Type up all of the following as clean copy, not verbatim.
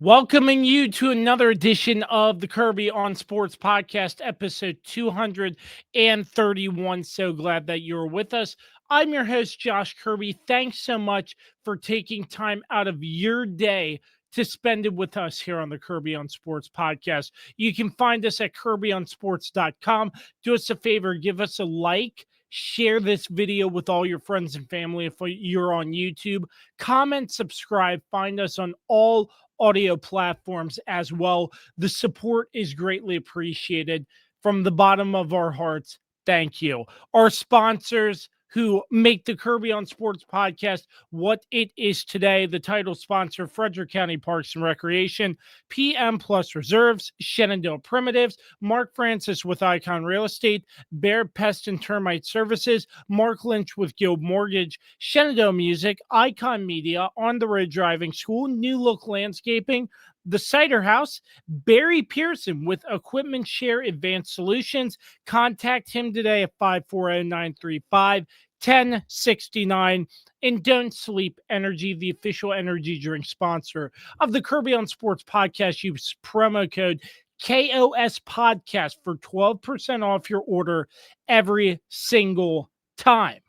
Welcoming you to another edition of the Kirby on Sports podcast, episode 231. So glad that you're with us. I'm your host, Josh Kirby. Thanks so much for taking time out of your day to spend it with us here on the Kirby on Sports podcast. You can find us at kirbyonsports.com. Do us a favor, give us a like. Share this video with all your friends and family if you're on YouTube. Comment, subscribe, find us on all audio platforms as well. The support is greatly appreciated. From the bottom of our hearts, thank you. Our sponsors who make the Kirby on Sports podcast what it is today. The title sponsor, Frederick County Parks and Recreation, PM Plus Reserves, Shenandoah Primitives, Mark Francis with Icon Real Estate, Bear Pest and Termite Services, Mark Lynch with Guild Mortgage, Shenandoah Music, Icon Media, On the Road Driving School, New Look Landscaping, The Cider House, Barry Pearson with Equipment Share Advanced Solutions. Contact him today at 540-935-1069. And Don't Sleep Energy, the official energy drink sponsor of the Kirby on Sports podcast. Use promo code KOS Podcast for 12% off your order every single time.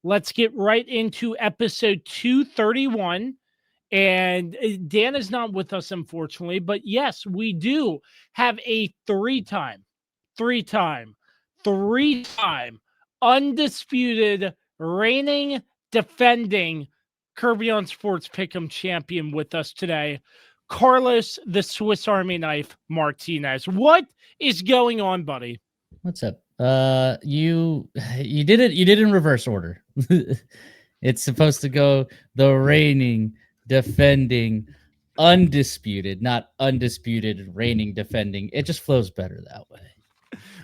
Let's get right into episode 231. And Dan is not with us, unfortunately, but yes, we do have a three-time undisputed, reigning, defending Kirby on Sports PickEm champion with us today, Carlos the Swiss Army Knife Martinez. What is going on, buddy? What's up? You did it in reverse order. It's supposed to go the reigning, defending, undisputed, not undisputed, reigning, defending. It just flows better that way.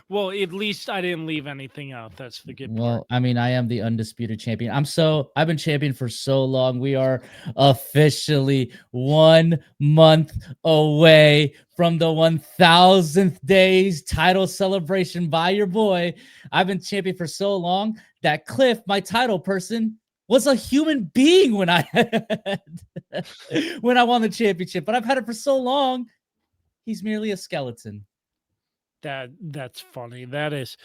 Well, at least I didn't leave anything out. That's the good part. Well, I mean, I am the undisputed champion. I've been champion for so long. We are officially 1 month away from the 1000th day's title celebration by your boy. I've been champion for so long that Cliff, my title person, was a human being when I when I won the championship. But I've had it for so long, he's merely a skeleton. That's funny. That is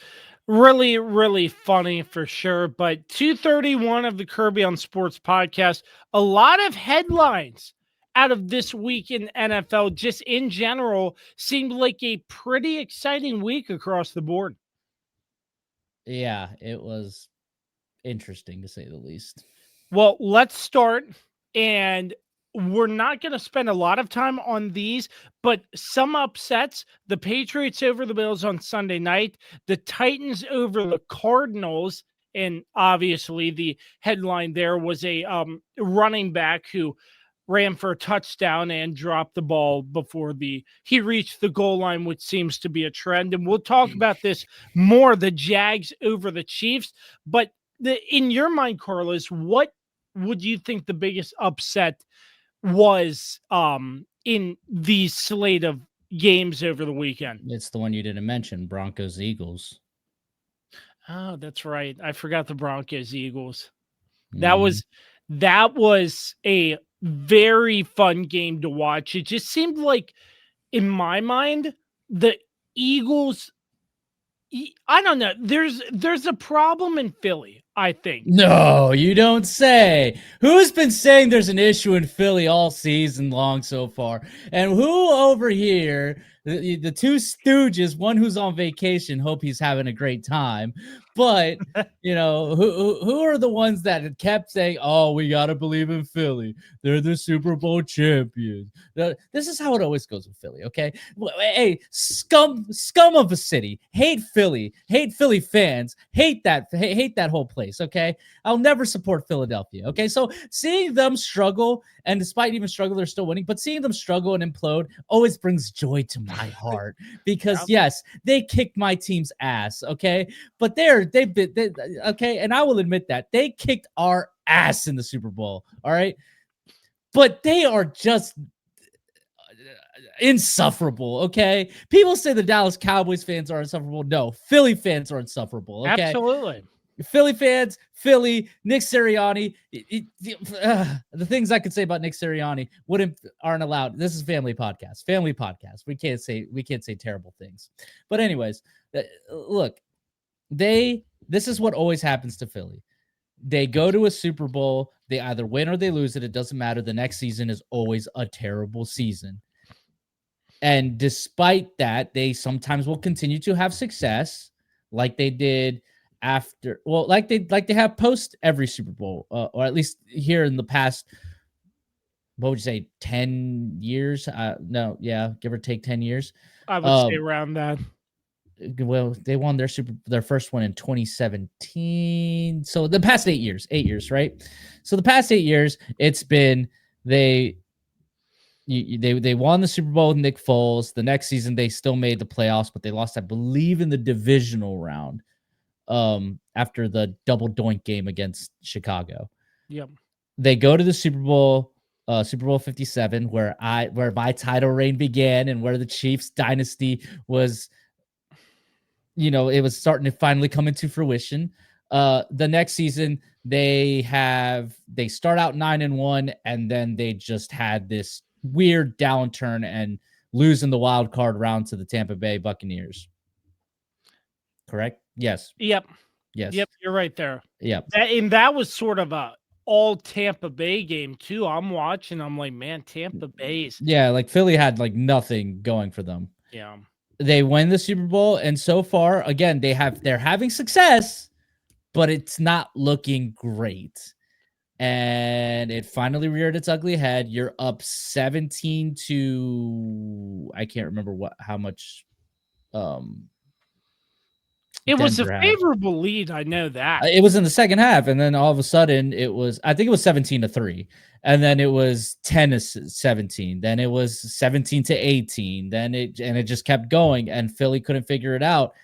really, really funny for sure. But 231 of the Kirby on Sports podcast, a lot of headlines out of this week in NFL, just in general, seemed like a pretty exciting week across the board. Yeah, it was interesting to say the least. Well, let's start, and we're not going to spend a lot of time on these, but some upsets: the Patriots over the Bills on Sunday night, the Titans over the Cardinals, and obviously the headline there was a running back who ran for a touchdown and dropped the ball before he reached the goal line, which seems to be a trend. And we'll talk about this more, the Jags over the Chiefs. But in your mind, Carlos, what would you think the biggest upset was in the slate of games over the weekend? It's the one you didn't mention, Broncos Eagles. Oh, that's right. I forgot the Broncos Eagles. That was a very fun game to watch. It just seemed like, in my mind, the Eagles, I don't know. There's a problem in Philly, I think. No, you don't say. Who's been saying there's an issue in Philly all season long so far? And who over here, the two stooges, one who's on vacation, hope he's having a great time. But, who are the ones that kept saying, oh, we got to believe in Philly. They're the Super Bowl champions. This is how it always goes with Philly, okay? Hey, scum of a city. Hate Philly fans. Hate that whole place, okay? I'll never support Philadelphia, okay? So seeing them struggle, and despite even struggle, they're still winning, but seeing them struggle and implode always brings joy to my heart because, yes, they kicked my team's ass, okay? But they've been okay, and I will admit that they kicked our ass in the Super Bowl, all right? But they are just insufferable, okay? People say the Dallas Cowboys fans are insufferable. No, Philly fans are insufferable, okay? Absolutely. Philly fans, Philly, Nick Sirianni. The things I could say about Nick Sirianni aren't allowed. This is family podcast. Family podcast. We can't say terrible things. But anyways, look, this is what always happens to Philly. They go to a Super Bowl, they either win or they lose it. It doesn't matter. The next season is always a terrible season. And despite that, they sometimes will continue to have success like they did after, well, like they have post every Super Bowl, or at least here in the past, what would you say, 10 years? No, yeah, give or take 10 years. I would say around that. Well, they won their first one in 2017. So the past 8 years, right? So the past 8 years, it's been they won the Super Bowl with Nick Foles. The next season, they still made the playoffs, but they lost, I believe, in the divisional round after the double doink game against Chicago. Yep. They go to the Super Bowl 57, where my title reign began and where the Chiefs dynasty was, it was starting to finally come into fruition. The next season, they start out 9-1, and then they just had this weird downturn and losing the wild card round to the Tampa Bay Buccaneers. Correct? Yes. Yep. Yes. Yep. You're right there. Yep. That was sort of a all Tampa Bay game too. I'm watching. I'm like, man, Tampa Bay's. Yeah. Like Philly had like nothing going for them. Yeah. They win the Super Bowl. And so far, again, they're having success, but it's not looking great. And it finally reared its ugly head. You're up 17 to, I can't remember how much. It was a favorable lead. I know that. It was in the second half, and then all of a sudden I think it was 17-3, and then it was 10-17, then it was 17-18, then it just kept going, and Philly couldn't figure it out.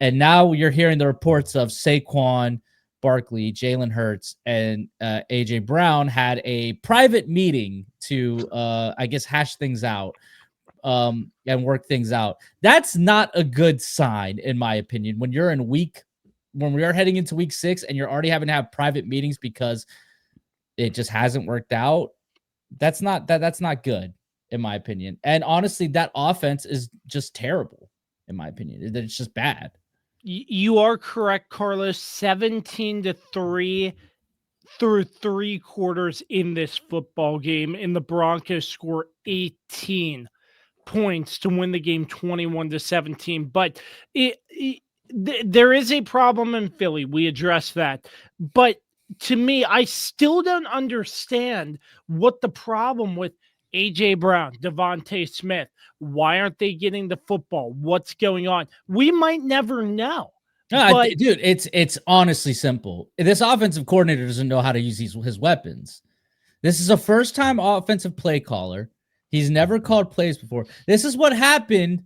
And now you're hearing the reports of Saquon Barkley, Jalen Hurts, and AJ Brown had a private meeting to I guess hash things out and work things out. That's not a good sign, in my opinion. When we are heading into week 6 and you're already having to have private meetings because it just hasn't worked out, that's not good, in my opinion. And honestly, that offense is just terrible, in my opinion. It's just bad. You are correct, Carlos. 17-3 through 3 quarters in this football game, and the Broncos score 18 points to win the game 21-17. But there is a problem in Philly. We addressed that. But to me, I still don't understand what the problem with AJ Brown, Devontae Smith, why aren't they getting the football? What's going on? We might never know. Dude, it's honestly simple. This offensive coordinator doesn't know how to use his weapons. This is a first-time offensive play caller. He's never called plays before. This is what happened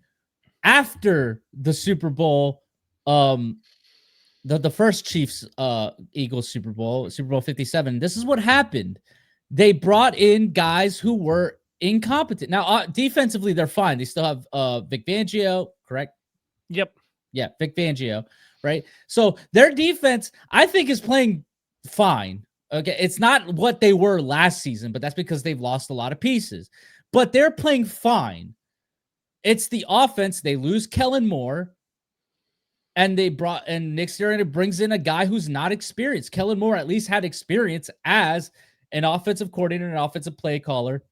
after the Super Bowl, the first Chiefs Eagles Super Bowl 57. This is what happened. They brought in guys who were incompetent. Now, defensively, they're fine. They still have Vic Fangio, correct? Yep. Yeah, Vic Fangio, right? So their defense, I think, is playing fine. Okay, it's not what they were last season, but that's because they've lost a lot of pieces. But they're playing fine. It's the offense. They lose Kellen Moore, and Nick Sirianni brings in a guy who's not experienced. Kellen Moore at least had experience as an offensive coordinator and an offensive play caller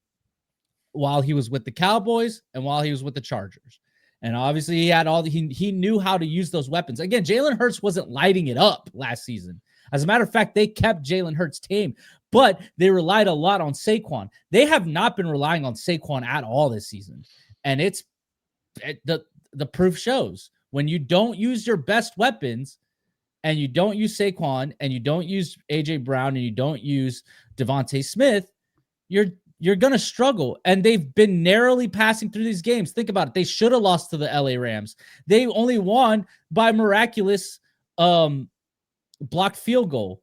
while he was with the Cowboys and while he was with the Chargers. And obviously he had he knew how to use those weapons. Again, Jalen Hurts wasn't lighting it up last season. As a matter of fact, they kept Jalen Hurts tame, but they relied a lot on Saquon. They have not been relying on Saquon at all this season. And the proof shows. When you don't use your best weapons and you don't use Saquon and you don't use AJ Brown and you don't use Devontae Smith, you're going to struggle. And they've been narrowly passing through these games. Think about it. They should have lost to the LA Rams. They only won by miraculous blocked field goal.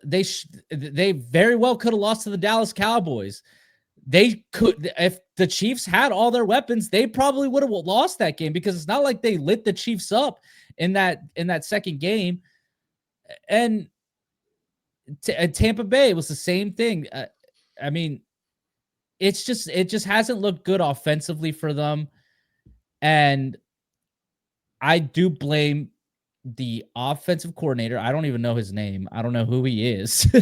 They very well could have lost to the Dallas Cowboys. They could, if the Chiefs had all their weapons, they probably would have lost that game, because it's not like they lit the Chiefs up in that second game. And Tampa Bay was the same thing. I mean, it just hasn't looked good offensively for them, and I do blame the offensive coordinator. I don't even know his name. I don't know who he is.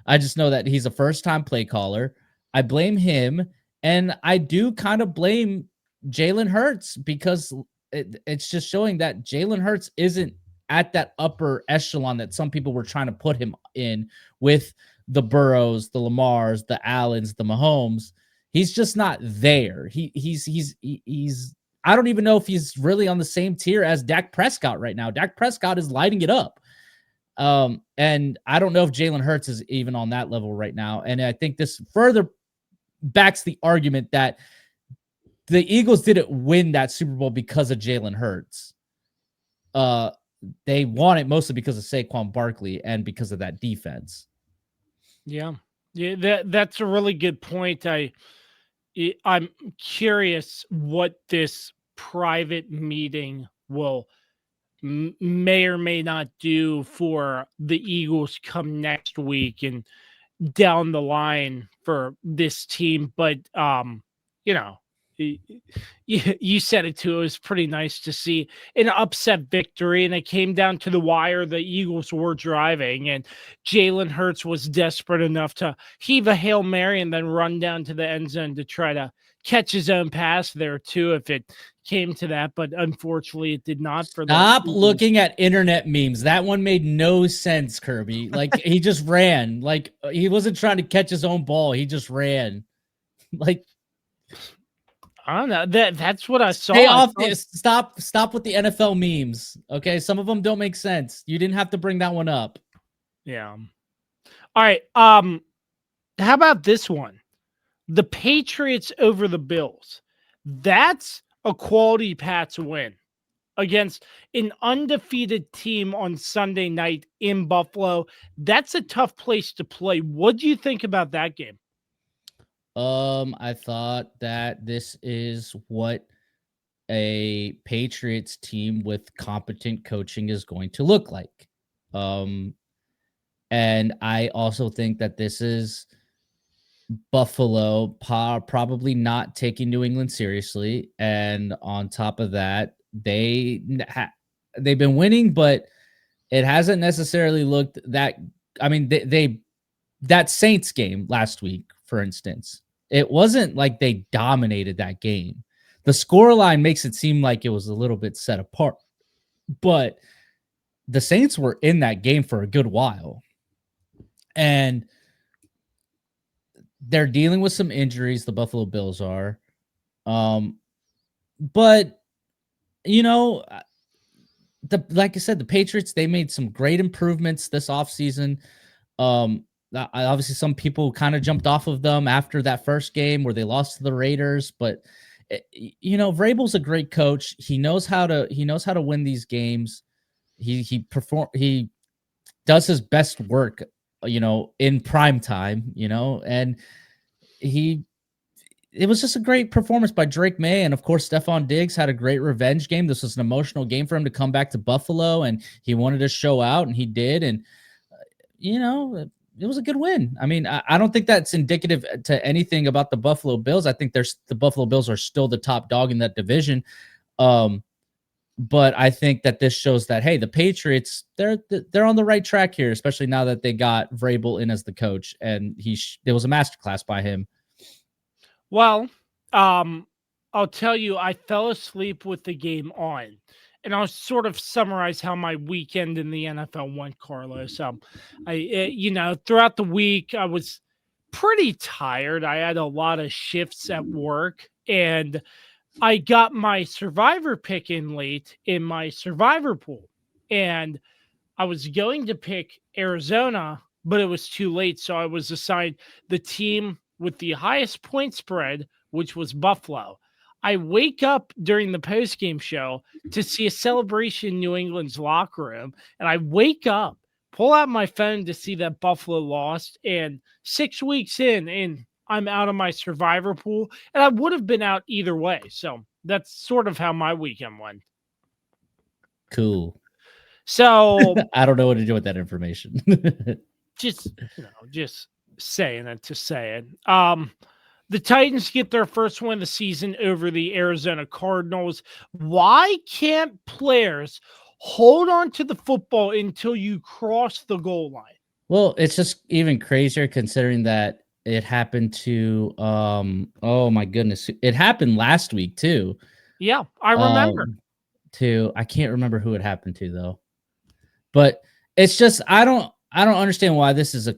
I just know that he's a first-time play caller. I blame him, and I do kind of blame Jalen Hurts because it's just showing that Jalen Hurts isn't at that upper echelon that some people were trying to put him in with the Burrows, the Lamars, the Allens, the Mahomes. He's just not there. He's I don't even know if he's really on the same tier as Dak Prescott right now. Dak Prescott is lighting it up. And I don't know if Jalen Hurts is even on that level right now. And I think this further backs the argument that the Eagles didn't win that Super Bowl because of Jalen Hurts. They won it mostly because of Saquon Barkley and because of that defense. Yeah. Yeah, that's a really good point. I'm curious what this private meeting will may or may not do for the Eagles come next week and down the line for this team. But you know, you said it too. It was pretty nice to see an upset victory, and it came down to the wire. The Eagles were driving, and Jalen Hurts was desperate enough to heave a Hail Mary and then run down to the end zone to try to catch his own pass there too, if it came to that. But unfortunately, it did not for the Stop Eagles. looking at internet memes. That one made no sense, Kirby. Like he just ran. Like he wasn't trying to catch his own ball. He just ran. Like I don't know. That's what I saw. stay off this. Stop with the NFL memes. Okay, some of them don't make sense. You didn't have to bring that one up. Yeah. All right. How about this one? The Patriots over the Bills. That's a quality Pats win against an undefeated team on Sunday night in Buffalo. That's a tough place to play. What do you think about that game? I thought that this is what a Patriots team with competent coaching is going to look like. And I also think that this is Buffalo probably not taking New England seriously, and on top of that, they've been winning, but it hasn't necessarily looked that. I mean, they that Saints game last week, for instance, it wasn't like they dominated that game. The scoreline makes it seem like it was a little bit set apart, but the Saints were in that game for a good while, and they're dealing with some injuries. The Buffalo Bills are, but you know, like I said, the Patriots, they made some great improvements this offseason. Obviously, some people kind of jumped off of them after that first game where they lost to the Raiders, but Vrabel's a great coach. He knows how to win these games. He does his best work, in prime time, and it was just a great performance by Drake May. And of course, Stephon Diggs had a great revenge game. This was an emotional game for him to come back to Buffalo, and he wanted to show out, and he did. And, it was a good win. I mean, I don't think that's indicative to anything about the Buffalo Bills. I think the Buffalo Bills are still the top dog in that division. But I think that this shows that, hey, the Patriots, they're on the right track here, especially now that they got Vrabel in as the coach, and there was a masterclass by him. Well, I'll tell you, I fell asleep with the game on, and I'll sort of summarize how my weekend in the NFL went, Carlos. Throughout the week, I was pretty tired. I had a lot of shifts at work, and I got my survivor pick in late in my survivor pool, and I was going to pick Arizona, but it was too late. So I was assigned the team with the highest point spread, which was Buffalo. I wake up during the postgame show to see a celebration in New England's locker room, and I wake up, pull out my phone to see that Buffalo lost, and 6 weeks in, I'm out of my survivor pool, and I would have been out either way. So that's sort of how my weekend went. Cool. So I don't know what to do with that information. just, just saying it to say it. The Titans get their first win of the season over the Arizona Cardinals. Why can't players hold on to the football until you cross the goal line? Well, it's just even crazier considering that it happened to oh my goodness. It happened last week too. Yeah, I remember. I can't remember who it happened to though. But it's just I don't understand why this is a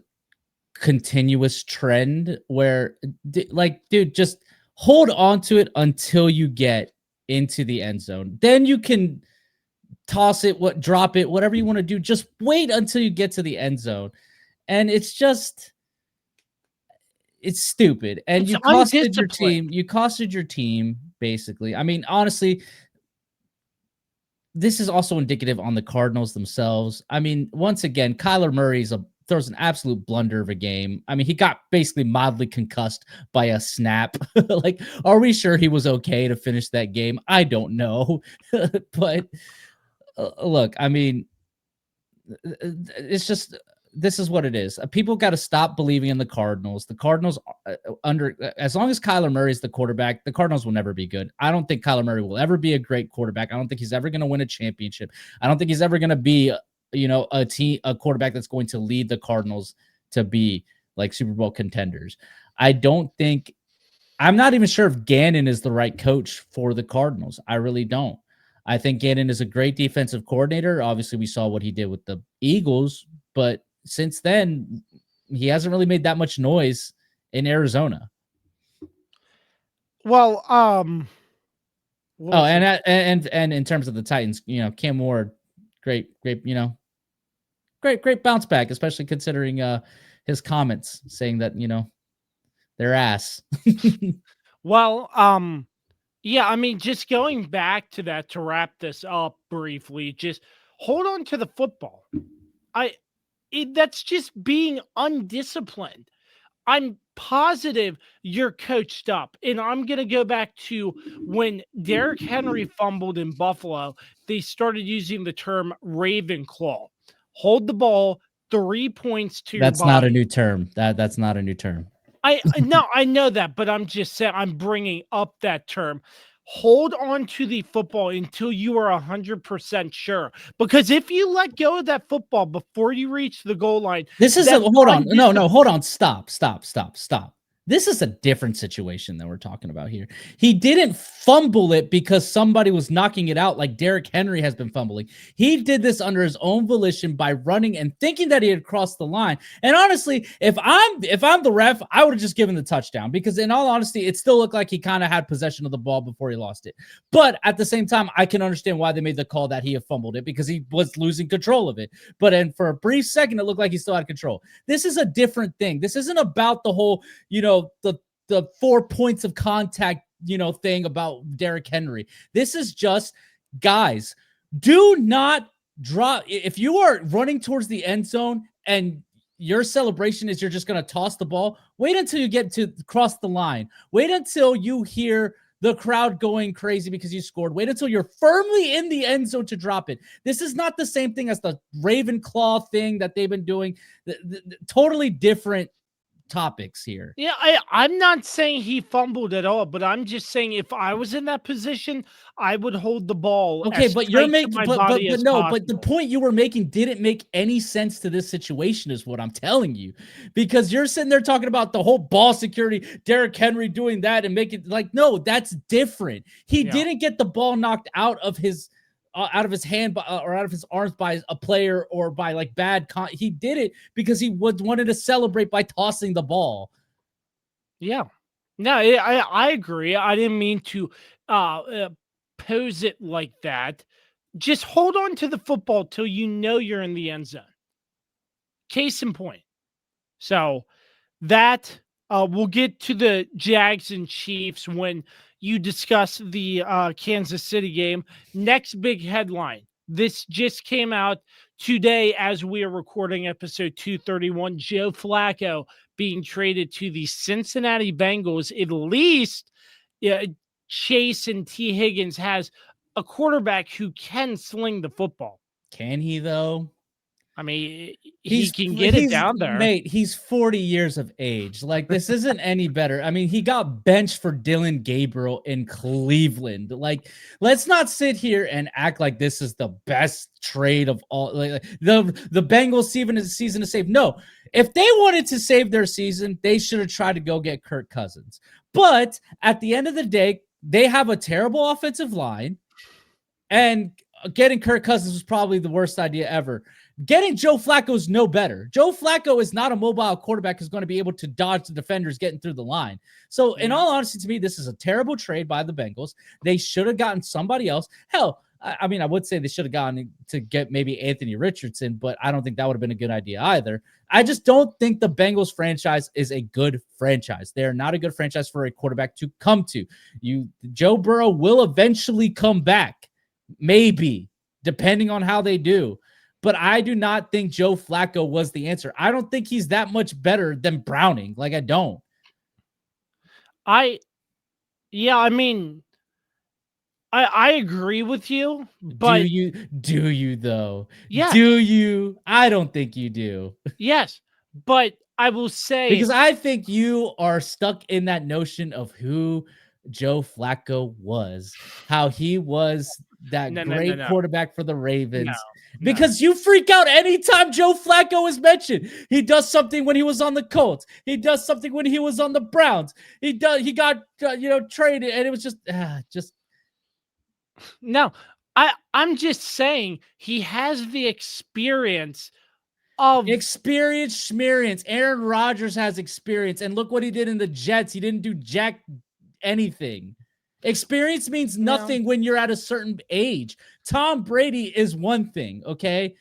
continuous drend where dude, just hold on to it until you get into the end zone. Then you can toss it, drop it, whatever you want to do. Just wait until you get to the end zone. And it's stupid. And It's undisciplined. you costed your team basically. I mean, honestly, this is also indicative on the Cardinals themselves. I mean, once again, Kyler Murray throws an absolute blunder of a game. I mean, he got basically mildly concussed by a snap. Like, are we sure he was okay to finish that game? I don't know. But look, I mean, it's just this is what it is. People got to stop believing in the Cardinals. The Cardinals, as long as Kyler Murray is the quarterback, the Cardinals will never be good. I don't think Kyler Murray will ever be a great quarterback. I don't think he's ever going to win a championship. I don't think he's ever going to be, a quarterback that's going to lead the Cardinals to be like Super Bowl contenders. I'm not even sure if Gannon is the right coach for the Cardinals. I really don't. I think Gannon is a great defensive coordinator. Obviously, we saw what he did with the Eagles, but since then, he hasn't really made that much noise in Arizona. Well, and in terms of the Titans, Cam Ward, great, great bounce back, especially considering his comments saying that their ass. well, yeah, I mean, just going back to that to wrap this up briefly, just hold on to the football. That's just being undisciplined. I'm positive you're coached up. And I'm going to go back to when Derrick Henry fumbled in Buffalo, they started using the term Ravenclaw. Hold the ball 3 points to your That's not a body. new term. That's not a new term. I know that, but I'm just saying I'm bringing up that term. Hold on to the football until you are 100% sure. Because if you let go of that football before you reach the goal line, hold on. No, hold on. Stop. This is a different situation that we're talking about here. He didn't fumble it because somebody was knocking it out like Derrick Henry has been fumbling. He did this under his own volition by running and thinking that he had crossed the line. And honestly, if I'm the ref, I would have just given the touchdown because in all honesty, it still looked like he kind of had possession of the ball before he lost it. But at the same time, I can understand why they made the call that he had fumbled it because he was losing control of it. But for a brief second, it looked like he still had control. This is a different thing. This isn't about the whole, the 4 points of contact, thing about Derrick Henry. This is just, guys, do not drop. If you are running towards the end zone and your celebration is you're just going to toss the ball, wait until you get to cross the line. Wait until you hear the crowd going crazy because you scored. Wait until you're firmly in the end zone to drop it. This is not the same thing as the Ravenclaw thing that they've been doing. Totally different topics here. Yeah, I'm not saying he fumbled at all, but I'm just saying if I was in that position, I would hold the ball. Okay, but you're making, but no, but the possible. point you were making didn't make any sense to this situation, is what I'm telling you, because you're sitting there talking about the whole ball security, Derrick Henry doing that and make it like, no, that's different. He didn't get the ball knocked out of his hand or out of his arms by a player or by like he did it because he wanted to celebrate by tossing the ball. Yeah, no, I agree. I didn't mean to pose it like that. Just hold on to the football till you know you're in the end zone. Case in point. So that we'll get to the Jags and Chiefs when you discuss the Kansas City game. Next big headline. This just came out today as we are recording episode 231. Joe Flacco being traded to the Cincinnati Bengals. At least Chase and T. Higgins has a quarterback who can sling the football. Can he though? I mean, he can get it he's down there. mate, he's 40 years of age. Like, this isn't any better. I mean, he got benched for Dylan Gabriel in Cleveland. Like, let's not sit here and act like this is the best trade of all. Like, the Bengals season to save. No, if they wanted to save their season, they should have tried to go get Kirk Cousins. But at the end of the day, they have a terrible offensive line, and getting Kirk Cousins was probably the worst idea ever. Getting Joe Flacco is no better. Joe Flacco is not a mobile quarterback who's going to be able to dodge the defenders getting through the line. So, in all honesty, to me, this is a terrible trade by the Bengals. They should have gotten somebody else. Hell, I mean, I would say they should have gotten to get maybe Anthony Richardson, but I don't think that would have been a good idea either. I just don't think the Bengals franchise is a good franchise. They're not a good franchise for a quarterback to come to. Joe Burrow will eventually come back, maybe, depending on how they do. But I do not think Joe Flacco was the answer. I don't think he's that much better than Browning. Like, I don't. I mean, I agree with you, but do you though? Yeah. Do you? I don't think you do. Yes, but I will say, because I think you are stuck in that notion of who Joe Flacco was, how he was that great quarterback for the Ravens. Because you freak out anytime Joe Flacco is mentioned. He does something when he was on the Colts. He does something when he was on the Browns. He got traded, and it was just. No, I'm just saying he has the experience of experience. Aaron Rodgers has experience, and look what he did in the Jets. He didn't do jack anything. Experience means nothing when you're at a certain age. Tom Brady is one thing, okay?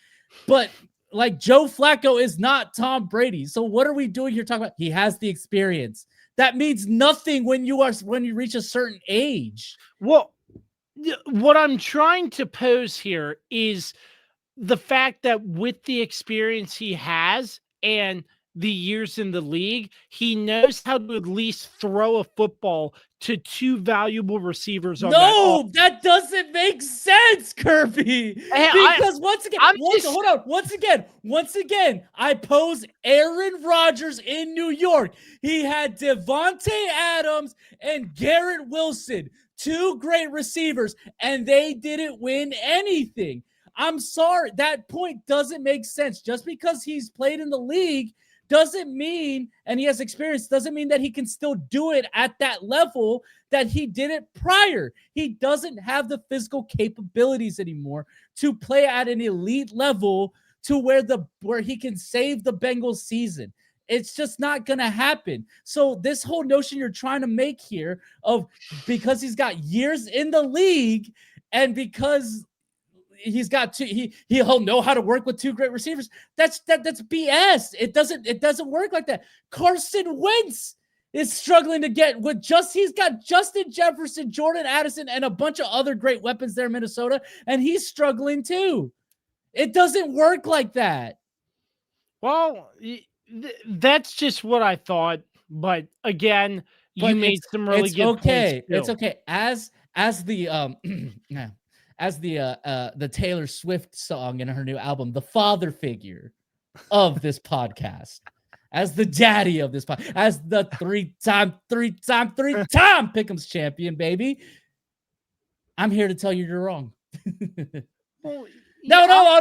But like, Joe Flacco is not Tom Brady. So what are we doing here talking about? He has the experience. That means nothing when you reach a certain age. Well, what I'm trying to pose here is the fact that with the experience he has and the years in the league, he knows how to at least throw a football to two valuable receivers. That doesn't make sense, Kirby. Because once again, I pose Aaron Rodgers in New York. He had Devontae Adams and Garrett Wilson, two great receivers, and they didn't win anything. I'm sorry, that point doesn't make sense. Just because he's played in the league doesn't mean, and he has experience, doesn't mean that he can still do it at that level that he did it prior. He doesn't have the physical capabilities anymore to play at an elite level to where he can save the Bengals season. It's just not going to happen. So this whole notion you're trying to make here of because he's got years in the league and because he's got he'll know how to work with two great receivers. That's BS. It doesn't work like that. Carson Wentz is struggling to get he's got Justin Jefferson, Jordan Addison, and a bunch of other great weapons there in Minnesota, and he's struggling too. It doesn't work like that. Well, that's just what I thought. But again, you made some really good points. It's okay. As the as the Taylor Swift song in her new album, the father figure of this podcast, as the daddy of this podcast, as the three-time Pick'ems champion, baby, I'm here to tell you you're wrong. Well, in all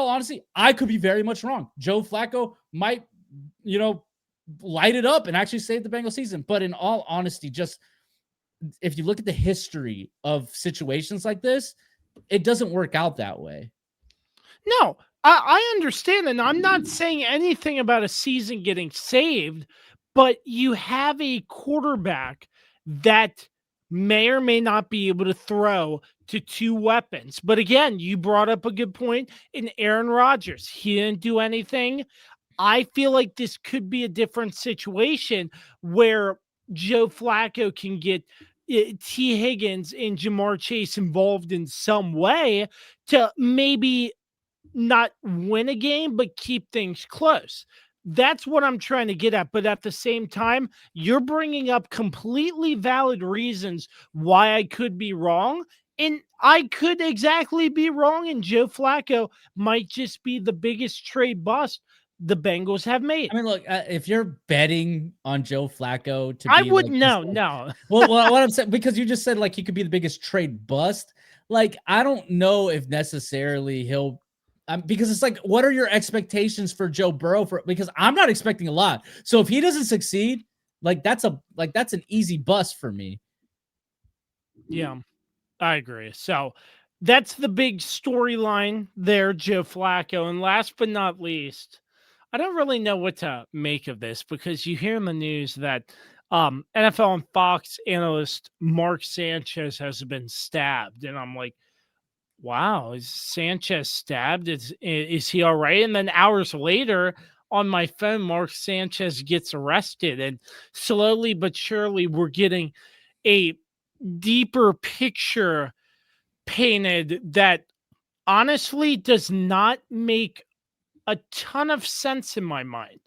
honesty, I could be very much wrong. Joe Flacco might, light it up and actually save the Bengals season. But in all honesty, just if you look at the history of situations like this, it doesn't work out that way. No, I understand. And I'm not saying anything about a season getting saved, but you have a quarterback that may or may not be able to throw to two weapons. But again, you brought up a good point in Aaron Rodgers. He didn't do anything. I feel like this could be a different situation where Joe Flacco can get T. Higgins and Jamar Chase involved in some way to maybe not win a game, but keep things close. That's what I'm trying to get at. But at the same time, you're bringing up completely valid reasons why I could be wrong. And I could exactly be wrong, and Joe Flacco might just be the biggest trade bust the Bengals have made. I mean, look, if you're betting on Joe Flacco to I be would like this, no. well, what I'm saying, because you just said like he could be the biggest trade bust. Like, I don't know if necessarily he'll, because it's like, what are your expectations for Joe Burrow? Because I'm not expecting a lot. So if he doesn't succeed, that's an easy bust for me. Yeah, I agree. So that's the big storyline there, Joe Flacco. And last but not least, I don't really know what to make of this because you hear in the news that NFL and Fox analyst Mark Sanchez has been stabbed. And I'm like, wow, is Sanchez stabbed? Is he all right? And then hours later on my phone, Mark Sanchez gets arrested. And slowly but surely, we're getting a deeper picture painted that honestly does not make a ton of sense in my mind.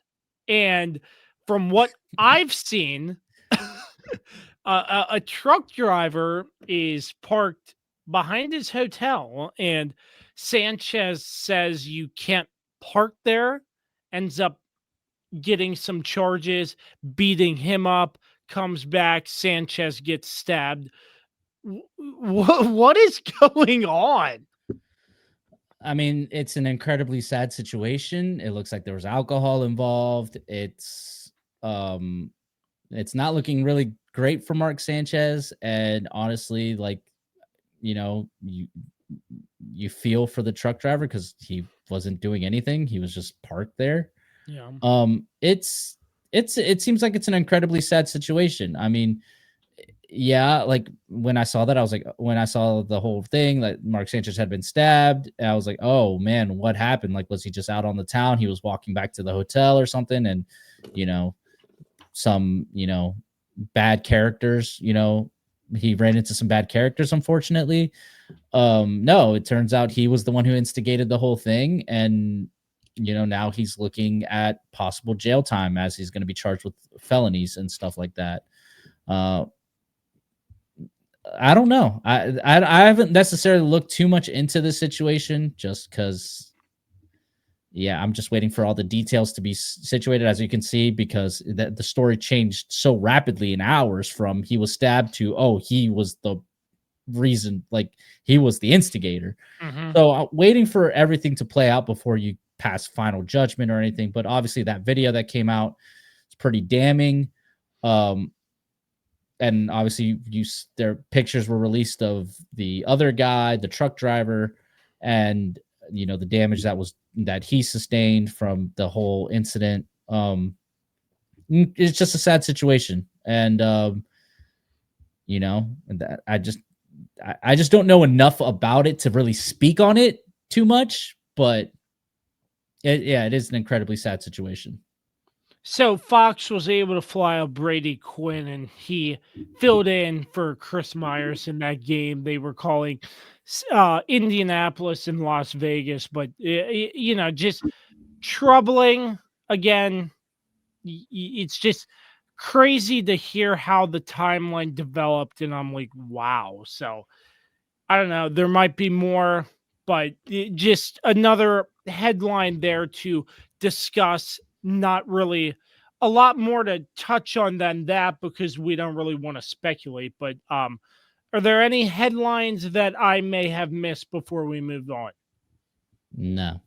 And from what I've seen, a truck driver is parked behind his hotel, and Sanchez says you can't park there, ends up getting some charges, beating him up, comes back, Sanchez gets stabbed. What is going on? I mean, it's an incredibly sad situation. It looks like there was alcohol involved. It's not looking really great for Mark Sanchez. And honestly, like, you feel for the truck driver because he wasn't doing anything. He was just parked there. Yeah. It seems like it's an incredibly sad situation. I mean, yeah, like when I saw that, I was like, when I saw the whole thing, like Mark Sanchez had been stabbed, I was like, oh man, what happened? Like, was he just out on the town? He was walking back to the hotel or something, and you know, some bad characters, he ran into some bad characters, unfortunately. No, it turns out he was the one who instigated the whole thing, and now he's looking at possible jail time as he's going to be charged with felonies and stuff like that. I don't know. I haven't necessarily looked too much into the situation just because, yeah, I'm just waiting for all the details to be situated, as you can see, because the story changed so rapidly in hours from he was stabbed to, oh, he was the reason, like he was the instigator. Mm-hmm. So I'm waiting for everything to play out before you pass final judgment or anything. But obviously that video that came out is pretty damning. And obviously their pictures were released of the other guy, the truck driver, and the damage that he sustained from the whole incident. It's just a sad situation, and that I just don't know enough about it to really speak on it too much, but it is an incredibly sad situation. So Fox was able to fly out Brady Quinn, and he filled in for Chris Myers in that game. They were calling Indianapolis and Las Vegas, but just troubling. Again, it's just crazy to hear how the timeline developed, and I'm like, wow. So I don't know. There might be more, but just another headline there to discuss. Not really a lot more to touch on than that because we don't really want to speculate. But are there any headlines that I may have missed before we move on? No.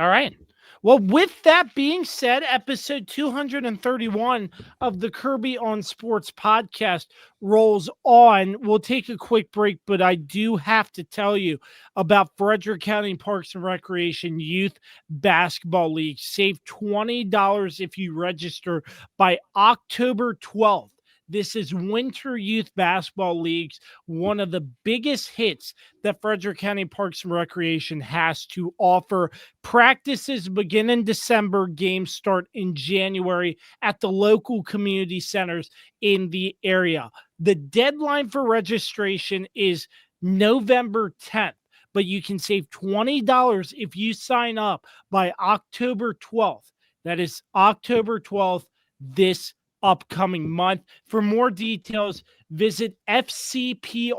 All right. Well, with that being said, episode 231 of the Kirby on Sports podcast rolls on. We'll take a quick break, but I do have to tell you about Frederick County Parks and Recreation Youth Basketball League. Save $20 if you register by October 12th. This is Winter Youth Basketball League's one of the biggest hits that Frederick County Parks and Recreation has to offer. Practices begin in December, games start in January at the local community centers in the area. The deadline for registration is November 10th, but you can save $20 if you sign up by October 12th. That is October 12th, this upcoming month. For more details, visit fcprd.net.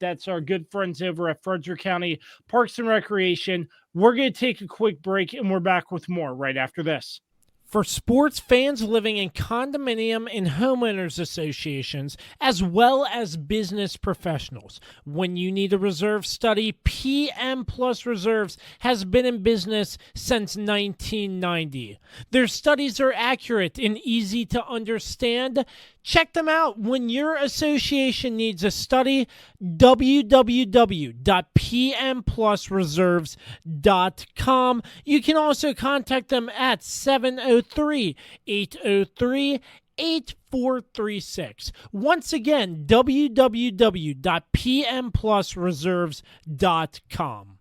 That's our good friends over at Frederick County Parks and Recreation. We're going to take a quick break, and we're back with more right after this. For sports fans living in condominium and homeowners associations, as well as business professionals, when you need a reserve study, PM Plus Reserves has been in business since 1990. Their studies are accurate and easy to understand. Check them out when your association needs a study. www.pmplusreserves.com. You can also contact them at 703-803-8436. Once again, www.pmplusreserves.com.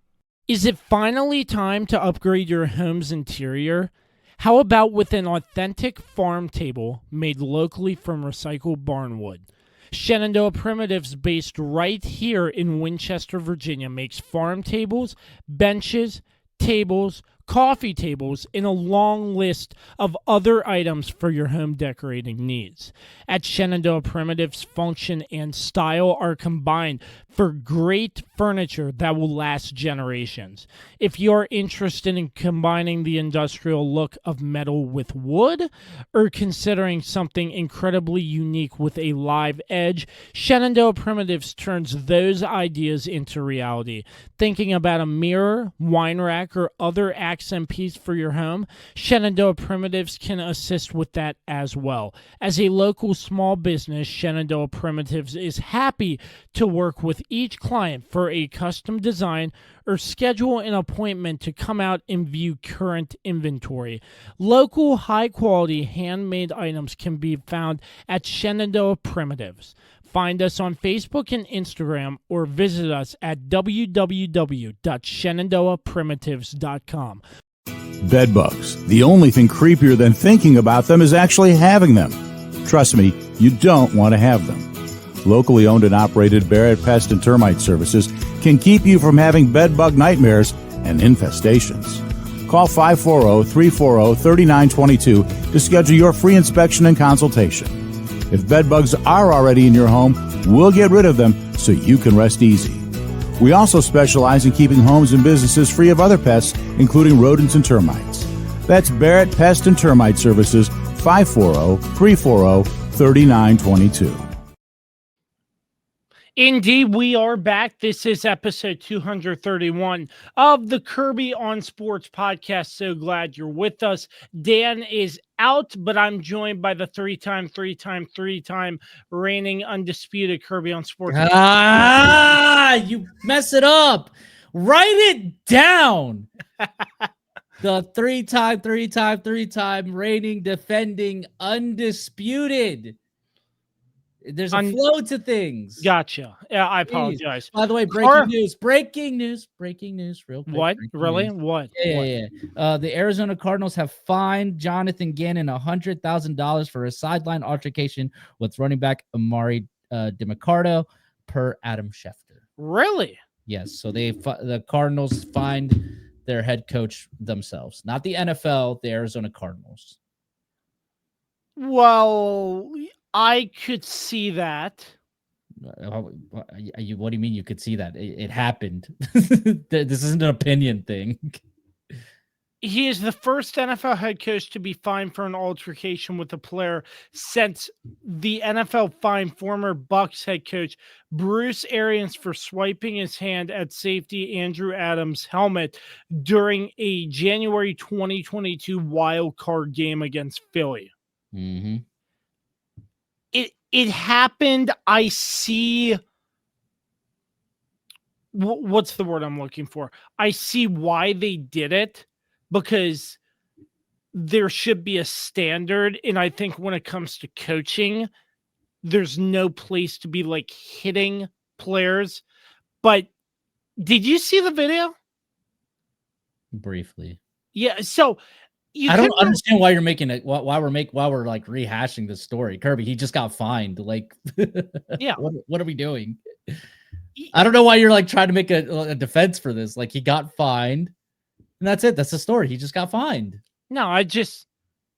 Is it finally time to upgrade your home's interior? How about with an authentic farm table made locally from recycled barnwood? Shenandoah Primitives, based right here in Winchester, Virginia, makes farm tables, benches, tables, coffee tables, and a long list of other items for your home decorating needs. At Shenandoah Primitives, function and style are combined for great furniture that will last generations. If you're interested in combining the industrial look of metal with wood, or considering something incredibly unique with a live edge, Shenandoah Primitives turns those ideas into reality. Thinking about a mirror, wine rack, or other accent piece for your home, Shenandoah Primitives can assist with that as well. As a local small business, Shenandoah Primitives is happy to work with each client for a custom design or schedule an appointment to come out and view current inventory. Local, high-quality, handmade items can be found at Shenandoah Primitives. Find us on Facebook and Instagram or visit us at www.shenandoahprimitives.com. Bedbugs. The only thing creepier than thinking about them is actually having them. Trust me, you don't want to have them. Locally owned and operated Barrett Pest and Termite Services can keep you from having bedbug nightmares and infestations. Call 540-340-3922 to schedule your free inspection and consultation. If bedbugs are already in your home, we'll get rid of them so you can rest easy. We also specialize in keeping homes and businesses free of other pests, including rodents and termites. That's Barrett Pest and Termite Services, 540-340-3922. Indeed, we are back. This is episode 231 of the Kirby on Sports podcast. So glad you're with us. Dan is out, but I'm joined by the three-time reigning undisputed Kirby on Sports. You mess it up. Write it down. The three-time reigning, defending, undisputed. There's a flow to things. Gotcha. Yeah, I apologize. By the way, breaking news, real quick. What? Really? News. What? Yeah. The Arizona Cardinals have fined Jonathan Gannon $100,000 for a sideline altercation with running back Amari DiMarco, per Adam Schefter. Really? Yes. So the Cardinals fined their head coach themselves, not the NFL, the Arizona Cardinals. Well, I could see that. What do you mean you could see that? It happened. This isn't an opinion thing. He is the first NFL head coach to be fined for an altercation with a player since the NFL fined former Bucs head coach Bruce Arians for swiping his hand at safety Andrew Adams' helmet during a January 2022 wild card game against Philly. Mm-hmm. It happened. I see. What's the word I'm looking for? I see why they did it, because there should be a standard. And I think when it comes to coaching, there's no place to be like hitting players. But did you see the video? Briefly. Yeah. So I don't understand why you're making it. Why we're like rehashing the story. Kirby, he just got fined. Like, yeah. What are we doing? I don't know why you're like trying to make a defense for this. Like, he got fined, and that's it. That's the story. He just got fined. No,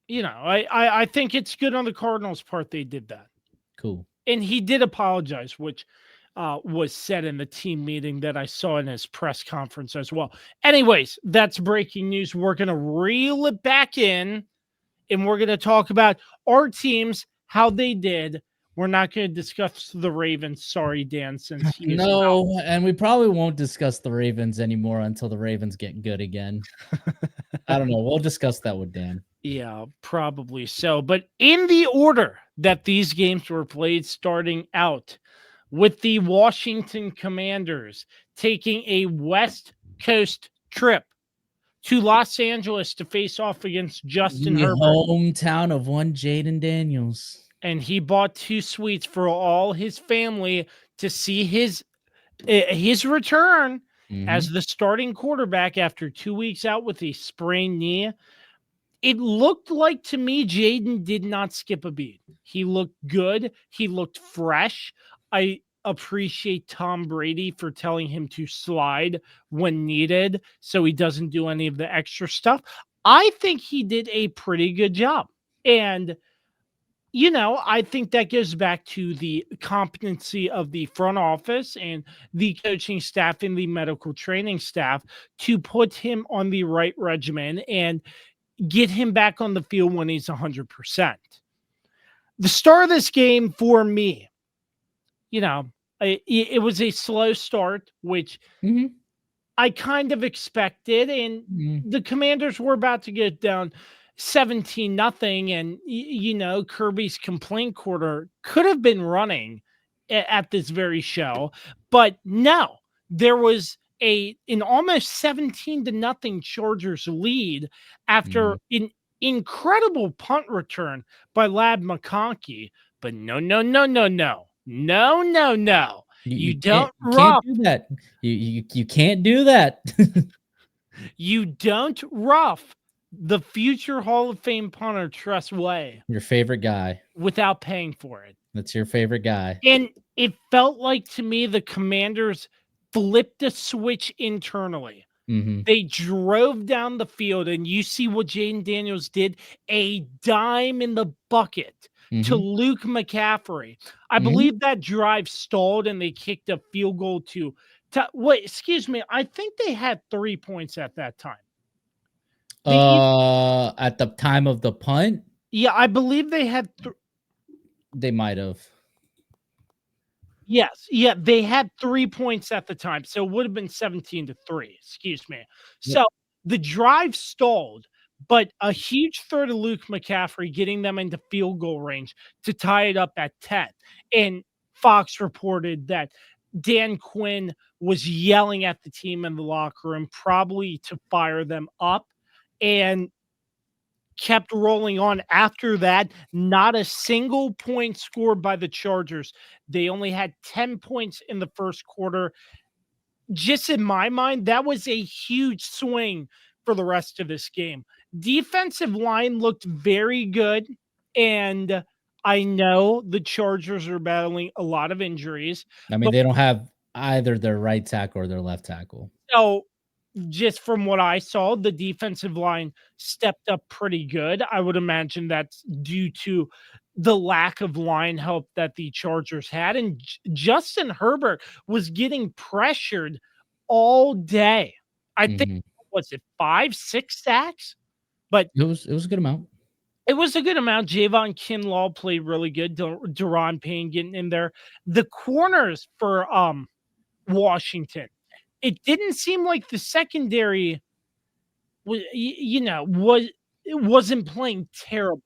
I think it's good on the Cardinals' part they did that. Cool. And he did apologize, which was said in the team meeting that I saw in his press conference as well. Anyways, that's breaking news. We're going to reel it back in, and we're going to talk about our teams, how they did. We're not going to discuss the Ravens. Sorry, Dan, since he is No, and we probably won't discuss the Ravens anymore until the Ravens get good again. I don't know. We'll discuss that with Dan. Yeah, probably so. But in the order that these games were played, starting out with the Washington Commanders taking a West Coast trip to Los Angeles to face off against Justin The Herbert. hometown of one Jaden Daniels. And he bought 2 suites for all his family to see his return as the starting quarterback after 2 weeks out with a sprained knee. It looked like to me Jaden did not skip a beat. He looked good. He looked fresh. I appreciate Tom Brady for telling him to slide when needed so he doesn't do any of the extra stuff. I think he did a pretty good job. And I think that goes back to the competency of the front office and the coaching staff and the medical training staff to put him on the right regimen and get him back on the field when he's 100%. The star of this game for me, it was a slow start, which I kind of expected, and the Commanders were about to get down 17-0, and Kirby's complaint quarter could have been running at this very show, but no, there was an almost 17-0 Chargers lead after an incredible punt return by Lab McConkey. But no. You don't rough. Can't do that. You can't do that. You don't rough the future Hall of Fame punter Tress Way. Your favorite guy. Without paying for it. That's your favorite guy. And it felt like to me the Commanders flipped a switch internally. They drove down the field, and you see what Jaden Daniels did, a dime in the bucket to Luke McCaffrey. I believe that drive stalled, and they kicked a field goal to wait, excuse me. I think they had 3 points at that time. At the time of the punt? Yeah, I believe they had. They might have. Yes. Yeah, they had 3 points at the time. So it would have been 17-3. Excuse me. So the drive stalled, but a huge throw to Luke McCaffrey, getting them into field goal range to tie it up at 10. And Fox reported that Dan Quinn was yelling at the team in the locker room, probably to fire them up, and kept rolling on after that. Not a single point scored by the Chargers. They only had 10 points in the first quarter. Just in my mind, that was a huge swing for the rest of this game. Defensive line looked very good, and I know the Chargers are battling a lot of injuries. I mean, they don't have either their right tackle or their left tackle. So just from what I saw, the defensive line stepped up pretty good. I would imagine that's due to the lack of line help that the Chargers had. And Justin Herbert was getting pressured all day. I think, was it 5-6 sacks? But it was a good amount. It was a good amount. Javon Kinlaw played really good. Deron Payne getting in there. The corners for Washington, it didn't seem like the secondary wasn't playing terrible.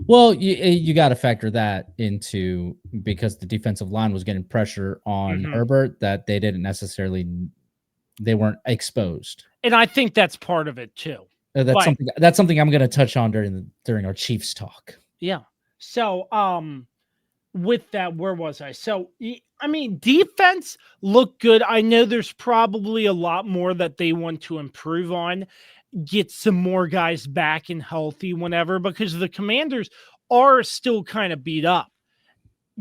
Well, you got to factor that into, because the defensive line was getting pressure on Herbert that they weren't exposed. And I think that's part of it too. That's something I'm going to touch on during our Chiefs talk. Yeah. So, with that, where was I? So, I mean, defense looked good. I know there's probably a lot more that they want to improve on, get some more guys back and healthy whenever, because the Commanders are still kind of beat up.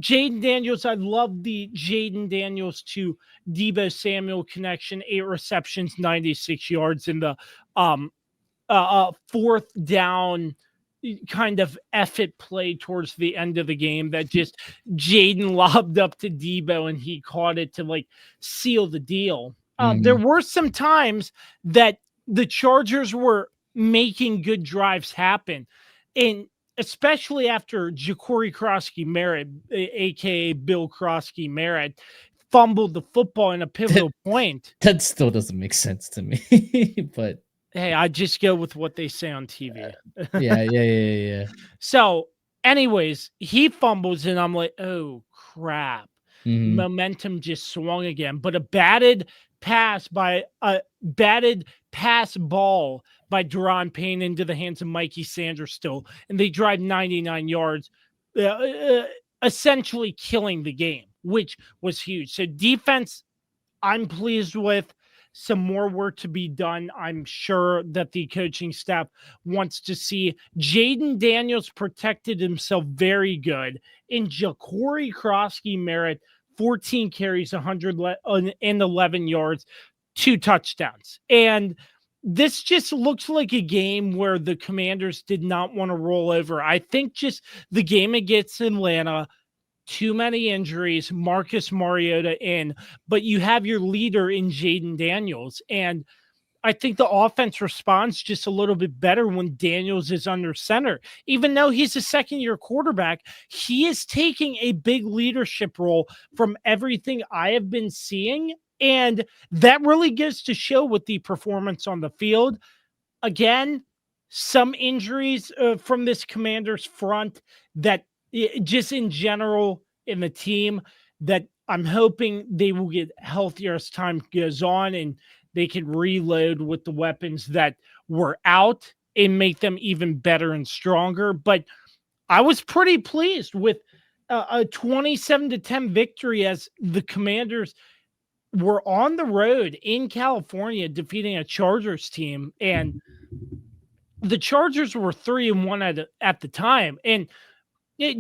Jaden Daniels, I love the Jaden Daniels to Deebo Samuel connection, 8 receptions, 96 yards in the fourth down kind of effort play towards the end of the game that just Jaden lobbed up to Debo and he caught it to like seal the deal. There were some times that the Chargers were making good drives happen, and especially after Ja'Cory Croskey-Merritt, aka Bill Croskey-Merritt, fumbled the football in a pivotal point. That still doesn't make sense to me, but hey, I just go with what they say on TV. Yeah. So, anyways, he fumbles, and I'm like, oh crap. Momentum just swung again. But a batted pass ball by Deron Payne into the hands of Mikey Sanders still, and they drive 99 yards, essentially killing the game, which was huge. So defense, I'm pleased with. Some more work to be done. I'm sure that the coaching staff wants to see. Jaden Daniels protected himself very good. And Ja'Cory Croskey-Merritt, 14 carries, 111 yards, 2 touchdowns. And this just looks like a game where the Commanders did not want to roll over. I think just the game against Atlanta, too many injuries, Marcus Mariota in, but you have your leader in Jaden Daniels. And I think the offense responds just a little bit better when Daniels is under center. Even though he's a second-year quarterback, he is taking a big leadership role from everything I have been seeing. And that really goes to show with the performance on the field. Again, some injuries from this Commanders front that just in general in the team that I'm hoping they will get healthier as time goes on and they can reload with the weapons that were out and make them even better and stronger. But I was pretty pleased with a 27-10 victory as the Commanders were on the road in California defeating a Chargers team. And the Chargers were 3-1 at the time. And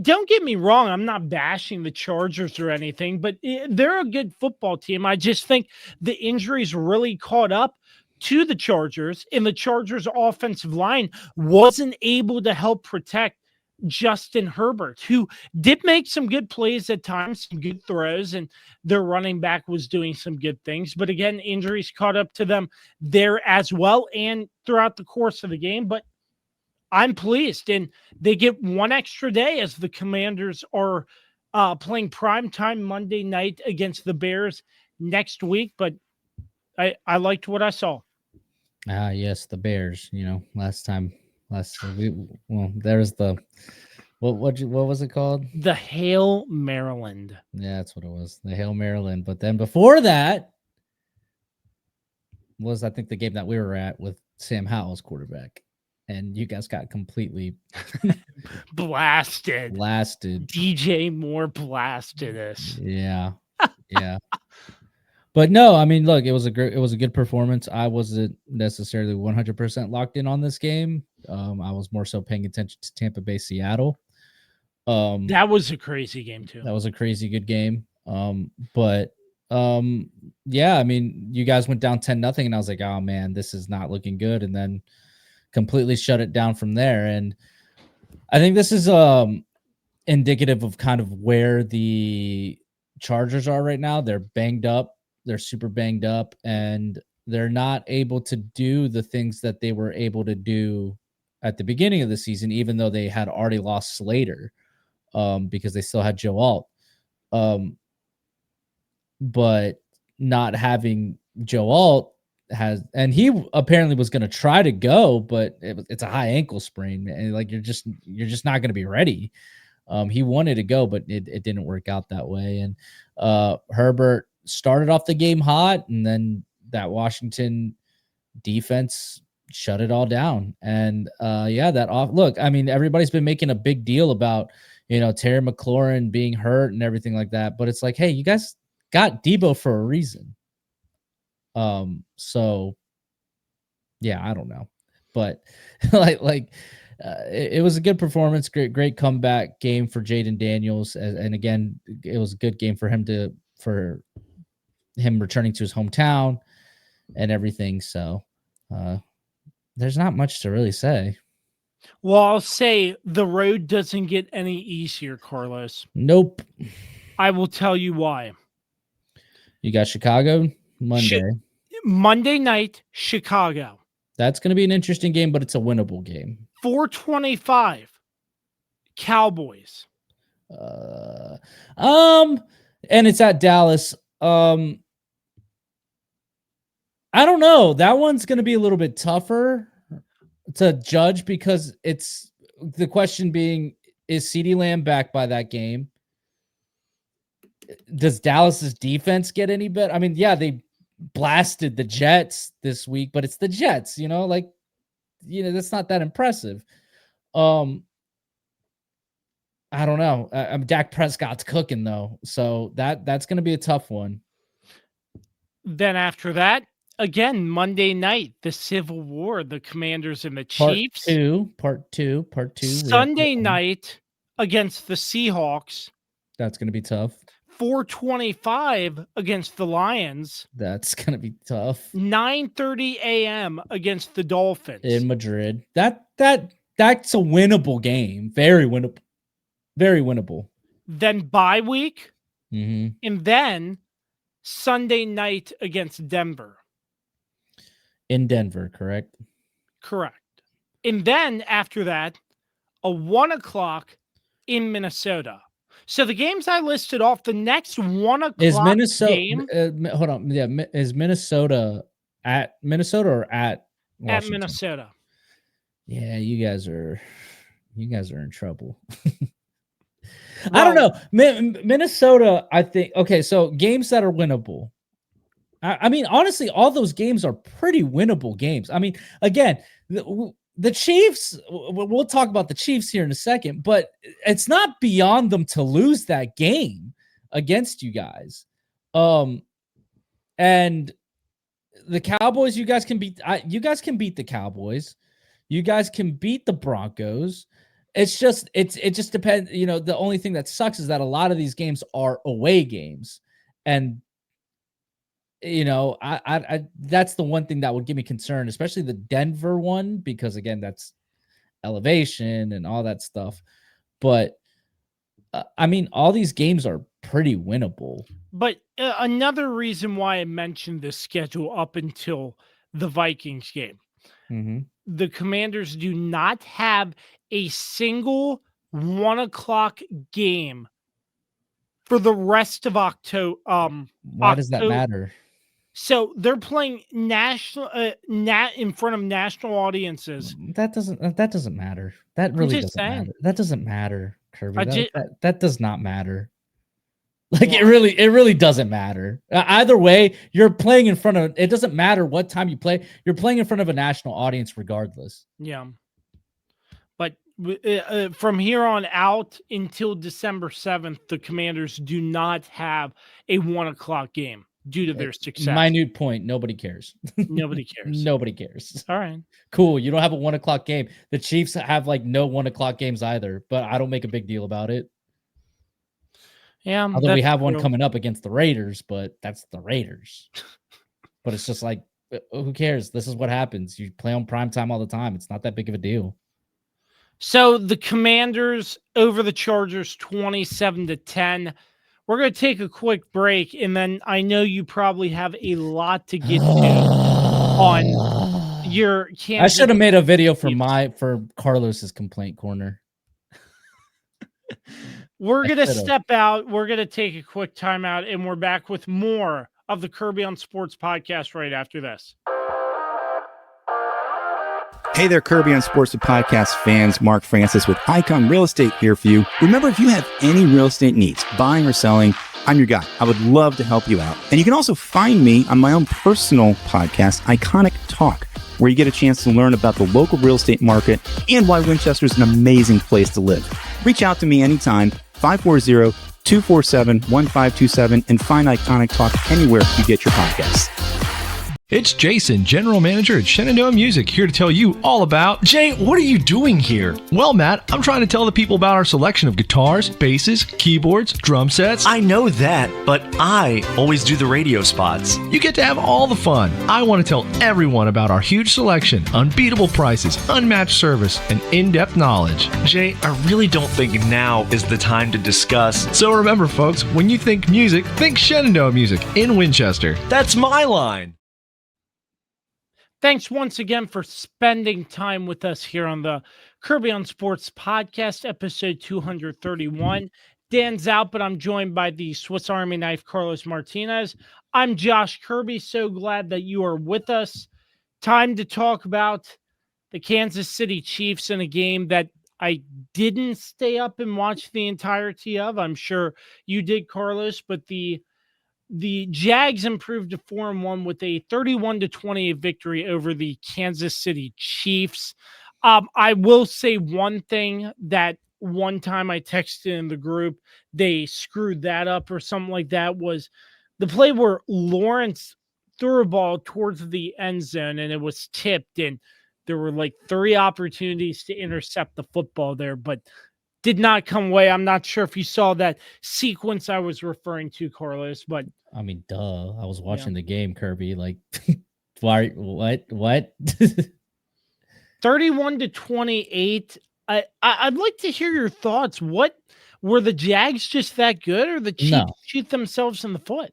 don't get me wrong, I'm not bashing the Chargers or anything, but they're a good football team. I just think the injuries really caught up to the Chargers, and the Chargers' offensive line wasn't able to help protect Justin Herbert, who did make some good plays at times, some good throws, and their running back was doing some good things. But again, injuries caught up to them there as well and throughout the course of the game. But I'm pleased, and they get one extra day as the Commanders are playing primetime Monday night against the Bears next week. But I liked what I saw. Yes, the Bears. There's the what was it called? The Hail Maryland. Yeah, that's what it was. The Hail Maryland. But then before that was, I think, the game that we were at with Sam Howell's quarterback. And you guys got completely blasted. DJ Moore blasted us. Yeah. But no, I mean, look, it was a good performance. I wasn't necessarily 100% locked in on this game. I was more so paying attention to Tampa Bay, Seattle. That was a crazy game too. That was a crazy good game. Yeah, I mean, you guys went down 10-0, and I was like, oh man, this is not looking good. And then completely shut it down from there. And I think this is indicative of kind of where the Chargers are right now. They're banged up. They're super banged up, and they're not able to do the things that they were able to do at the beginning of the season, even though they had already lost Slater because they still had Joe Alt. But not having Joe Alt and he apparently was going to try to go, but it's a high ankle sprain, and like you're just not going to be ready. He wanted to go, but it didn't work out that way. And Herbert started off the game hot, and then that Washington defense shut it all down. And look, I mean, everybody's been making a big deal about, Terry McLaurin being hurt and everything like that, but it's like, hey, you guys got Debo for a reason. So yeah, I don't know, but it was a good performance. Great comeback game for Jaden Daniels. And again, it was a good game for him returning to his hometown and everything. So, there's not much to really say. Well, I'll say the road doesn't get any easier, Carlos. Nope. I will tell you why. You got Chicago Monday. Monday night, Chicago. That's going to be an interesting game, but it's a winnable game. 4:25, Cowboys. And it's at Dallas. I don't know. That one's going to be a little bit tougher to judge because it's the question being, is CeeDee Lamb back by that game? Does Dallas's defense get any better? I mean, yeah, they blasted the Jets this week, but it's the Jets, that's not that impressive. I don't know. Dak Prescott's cooking though. So that's going to be a tough one. Then after that, again, Monday night, the Civil War, the Commanders and the Chiefs. Part two. Sunday night against the Seahawks. That's going to be tough. 4:25 against the Lions. That's going to be tough. 9:30 a.m. against the Dolphins. In Madrid. That's a winnable game. Very winnable. Very winnable. Then bye week. Mm-hmm. And then Sunday night against Denver. In Denver, correct? Correct. And then after that, a 1:00 in Minnesota. So the games I listed off, the next 1:00 is Minnesota game. Hold on. Yeah. Is Minnesota at Minnesota or at Washington? At Minnesota. Yeah, you guys are in trouble. I don't know. Minnesota, I think. Okay, so games that are winnable. I mean, honestly, all those games are pretty winnable games. I mean, again, the Chiefs, we'll talk about the Chiefs here in a second, but it's not beyond them to lose that game against you guys. And the Cowboys, you guys can beat the Cowboys. You guys can beat the Broncos. It's just, it just depends. The only thing that sucks is that a lot of these games are away games. And, I that's the one thing that would give me concern, especially the Denver one, because again, that's elevation and all that stuff. But I mean, all these games are pretty winnable. But another reason why I mentioned this schedule up until the Vikings game, the Commanders do not have a single 1:00 game for the rest of October. Why does that matter? So they're playing national, in front of national audiences. That doesn't matter. That really doesn't matter. That doesn't matter, Kirby. That does not matter. Like it really doesn't matter. Either way, you're playing in front of. It doesn't matter what time you play. You're playing in front of a national audience, regardless. Yeah, but from here on out until December 7th, the Commanders do not have a 1:00 game. Due to their success. Minute point. Nobody cares. Nobody cares. Nobody cares. All right. Cool. You don't have a 1:00 game. The Chiefs have no 1:00 games either, but I don't make a big deal about it. Yeah. Although we have one coming up against the Raiders, but that's the Raiders. But it's just who cares? This is what happens. You play on primetime all the time. It's not that big of a deal. So the Commanders over the Chargers 27-10. We're going to take a quick break, and then I know you probably have a lot to get to on your Kansas. I should have made a video for Carlos's complaint corner. We're going to step out. We're going to take a quick timeout, and we're back with more of the Kirby on Sports podcast right after this. Hey there, Kirby on Sports Podcast fans. Mark Francis with Icon Real Estate here for you. Remember, if you have any real estate needs, buying or selling, I'm your guy. I would love to help you out. And you can also find me on my own personal podcast, Iconic Talk, where you get a chance to learn about the local real estate market and why Winchester is an amazing place to live. Reach out to me anytime, 540-247-1527, and find Iconic Talk anywhere you get your podcasts. It's Jason, General Manager at Shenandoah Music, here to tell you all about... Jay, what are you doing here? Well, Matt, I'm trying to tell the people about our selection of guitars, basses, keyboards, drum sets. I know that, but I always do the radio spots. You get to have all the fun. I want to tell everyone about our huge selection, unbeatable prices, unmatched service, and in-depth knowledge. Jay, I really don't think now is the time to discuss. So remember, folks, when you think music, think Shenandoah Music in Winchester. That's my line. Thanks once again for spending time with us here on the Kirby on Sports podcast, episode 231. Dan's out, but I'm joined by the Swiss Army knife, Carlos Martinez. I'm Josh Kirby. So glad that you are with us. Time to talk about the Kansas City Chiefs in a game that I didn't stay up and watch the entirety of. I'm sure you did, Carlos, but the Jags improved to 4-1 with a 31-28 victory over the Kansas City Chiefs. I will say one thing that one time I texted in the group, they screwed that up or something like that, was the play where Lawrence threw a ball towards the end zone and it was tipped, and there were like 3 opportunities to intercept the football there, but did not come away. I'm not sure if you saw that sequence I was referring to, Carlos, but I mean, duh. I was watching the game, Kirby. Like, why? What? 31-28. I'd like to hear your thoughts. What were the Jags just that good, or the Chiefs shoot themselves in the foot?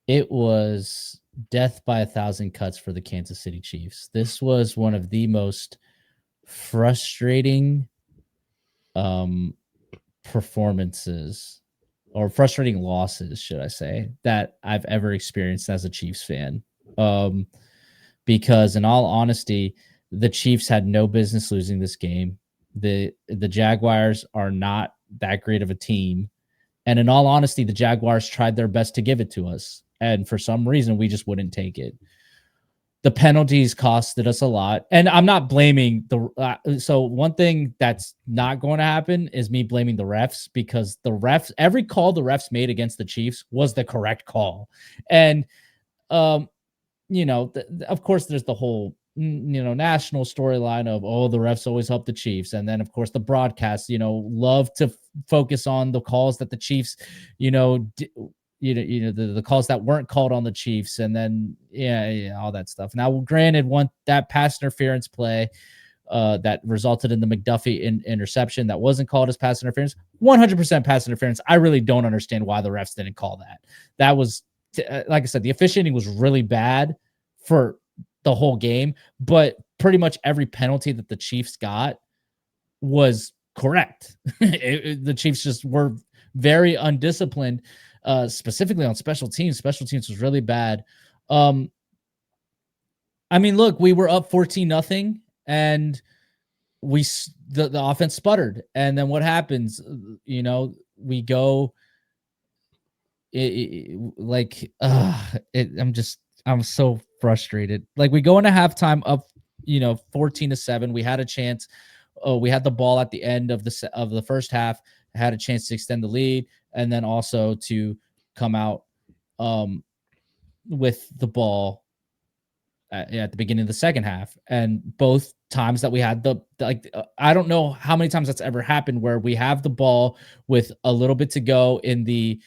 It was death by 1,000 cuts for the Kansas City Chiefs. This was one of the most frustrating performances, or frustrating losses, should I say, that I've ever experienced as a Chiefs fan. Because in all honesty, the Chiefs had no business losing this game. The Jaguars are not that great of a team. And in all honesty, the Jaguars tried their best to give it to us. And for some reason, we just wouldn't take it. The penalties costed us a lot. And I'm not blaming so one thing that's not going to happen is me blaming the refs, because the refs, every call the refs made against the Chiefs was the correct call. And, of course, there's the whole, national storyline of, the refs always help the Chiefs. And then, of course, the broadcasts, love to focus on the calls that the Chiefs, the calls that weren't called on the Chiefs, and then all that stuff. Now, granted, that pass interference play that resulted in the McDuffie interception that wasn't called as pass interference, 100% pass interference. I really don't understand why the refs didn't call that. That was, like I said, the officiating was really bad for the whole game, but pretty much every penalty that the Chiefs got was correct. The Chiefs just were very undisciplined. Specifically on special teams. Special teams was really bad. Look, we were up 14-0 and the offense sputtered. And then what happens? We go I'm so frustrated. Like, we go into halftime up, 14-7. We had a chance. We had the ball at the end of the first half, had a chance to extend the lead, and then also to come out with the ball at the beginning of the second half. And both times that we had I don't know how many times that's ever happened where we have the ball with a little bit to go in the